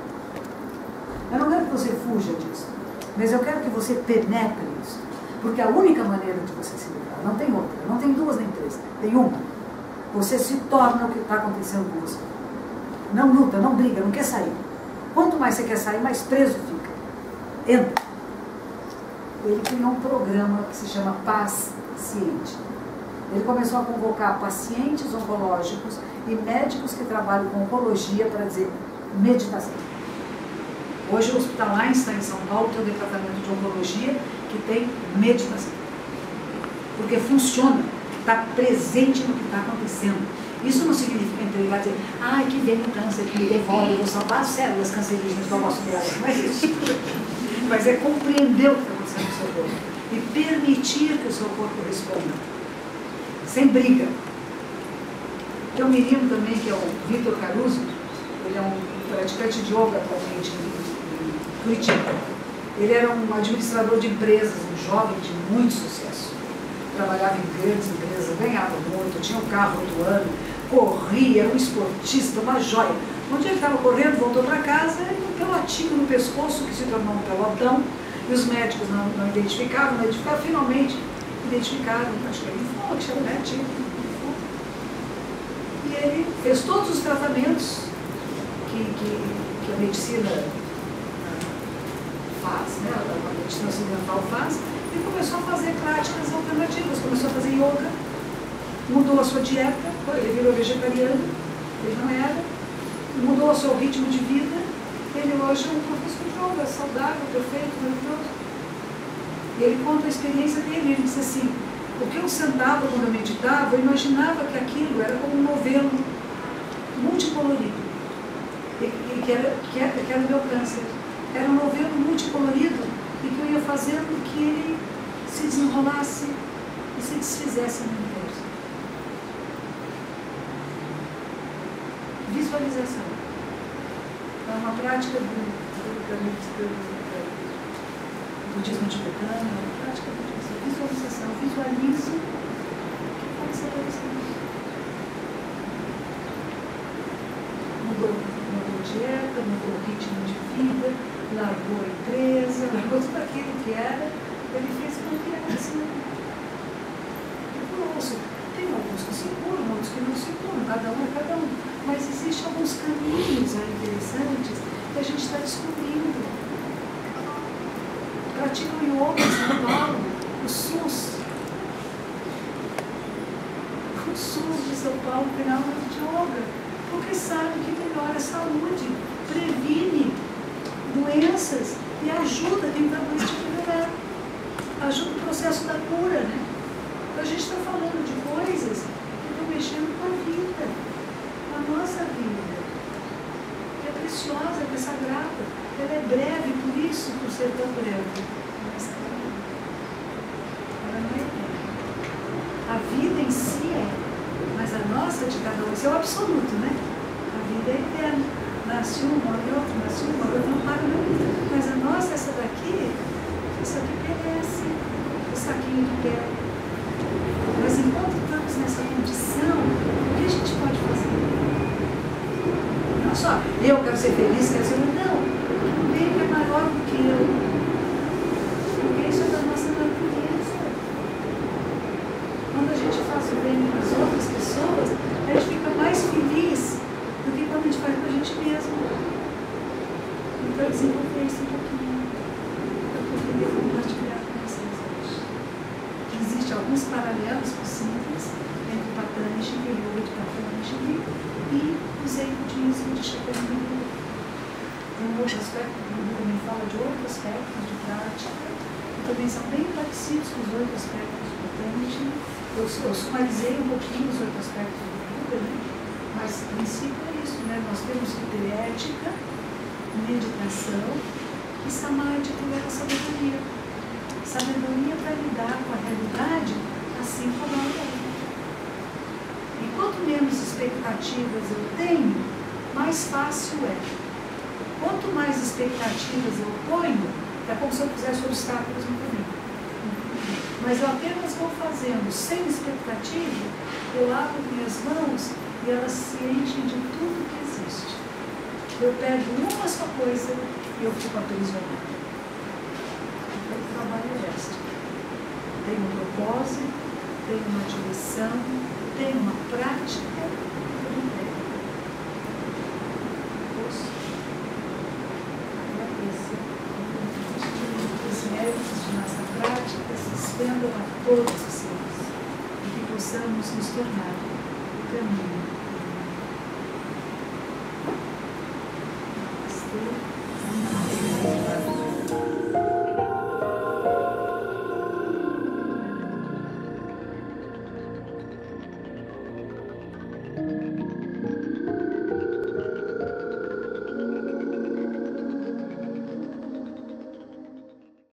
Eu não quero que você fuja disso, mas eu quero que você penetre isso, porque a única maneira de você se livrar, não tem outra, não tem duas nem três, tem uma. Você se torna o que está acontecendo com você. Não luta, não briga, não quer sair. Quanto mais você quer sair, mais preso fica. Entra. Ele criou um programa que se chama Paciente. Ele começou a convocar pacientes oncológicos e médicos que trabalham com oncologia para dizer meditação. Hoje o Hospital Einstein em São Paulo tem um departamento de oncologia que tem meditação. Porque funciona, está presente no que está acontecendo. Isso não significa entregar e dizer, ai, que vem o câncer, que me devolve, eu vou salvar as células cancerígenas do nosso delas. Não é isso. Mas é compreender o que está acontecendo no seu corpo e permitir que o seu corpo responda. Sem briga. Tem um menino também que é o Vitor Caruso, ele é um praticante de yoga atualmente em Curitiba. Ele era um administrador de empresas, um jovem de muito sucesso. Trabalhava em grandes empresas, ganhava muito, tinha um carro do ano, corria, era um esportista, uma joia. Um dia ele estava correndo, voltou para casa e um pelotinho no pescoço que se tornou um pelotão, e os médicos não identificavam, finalmente identificaram, acho que ele falou que chama médico. E ele fez todos os tratamentos que a medicina faz, né? A medicina ocidental faz, e começou a fazer práticas alternativas, começou a fazer yoga, mudou a sua dieta, ele virou vegetariano, ele não era, mudou o seu ritmo de vida, ele hoje é um professor de yoga, saudável, perfeito, maravilhoso. E ele conta a experiência dele, ele disse assim, o que eu sentava quando eu meditava, eu imaginava que aquilo era como um novelo multicolorido, e que era o meu câncer. Era um novelo multicolorido e que eu ia fazendo que ele se desenrolasse e se desfizesse no universo. Visualização. É uma prática do budismo tibetano, é uma prática budista. Visualização. Visualize o que pode ser para você. Mudou a dieta, mudou o ritmo de vida, largou a empresa, largou tudo aquilo que era, ele fez com que era assim. Tem alguns que se curam, outros que não se curam, cada um é cada um. Mas existem alguns caminhos interessantes que a gente está descobrindo. Pratica o yoga em São Paulo, o SUS. O SUS de São Paulo tem aula de yoga, porque sabe que melhora a saúde, previne doenças e ajuda quem está doente a melhorar. Ajuda o processo da cura, né? A gente está falando de coisas que estão mexendo com a vida, com a nossa vida, que é preciosa, que é sagrada. Ela é breve, por isso, por ser tão breve. Mas ela não é eterna. A vida em si é, mas a nossa de cada um, isso é o absoluto, né? A vida é eterna. Nasce um, morre outro, nasce um, morre outro, não para não. Mas a nossa, essa daqui perece, o saquinho de pé. Mas enquanto estamos nessa condição, o que a gente pode fazer? Não só eu quero ser feliz, quero ser... Não, o bem é maior do que eu. Porque isso é da nossa natureza. Quando a gente faz o bem para as outras pessoas, a gente fica mais feliz do que quando a gente faz para a gente mesmo. Então eu desenvolvi isso um pouquinho. Eu poderia compartilhar com vocês hoje. Existem alguns paralelos possíveis entre Patanjali e o yoga de Patanjali e o Zen budismo de Shakyamuni. outro aspecto, o livro também fala de outros aspectos de prática, que também são bem parecidos com os 8 aspectos do Patanjali. Eu sumarizei um pouquinho os 8 aspectos do Buda, né? Mas o princípio é isso, né? Nós temos que ter ética, meditação e samadhi, que é a sabedoria. Sabedoria para lidar com a realidade assim como ela é. E quanto menos expectativas eu tenho, mais fácil é. Quanto mais expectativas eu ponho, é como se eu pusesse obstáculos no caminho. Mas eu apenas vou fazendo sem expectativa, eu abro minhas mãos e elas se enchem de tudo que existe. Eu pego uma só coisa e eu fico aprisionado. Então o trabalho é este. Tem um propósito, tem uma direção, tem uma prática, tudo bem. Agradeço. Os méritos de nossa prática se estendam a todos os seres e que possamos nos tornar o caminho. Namastê.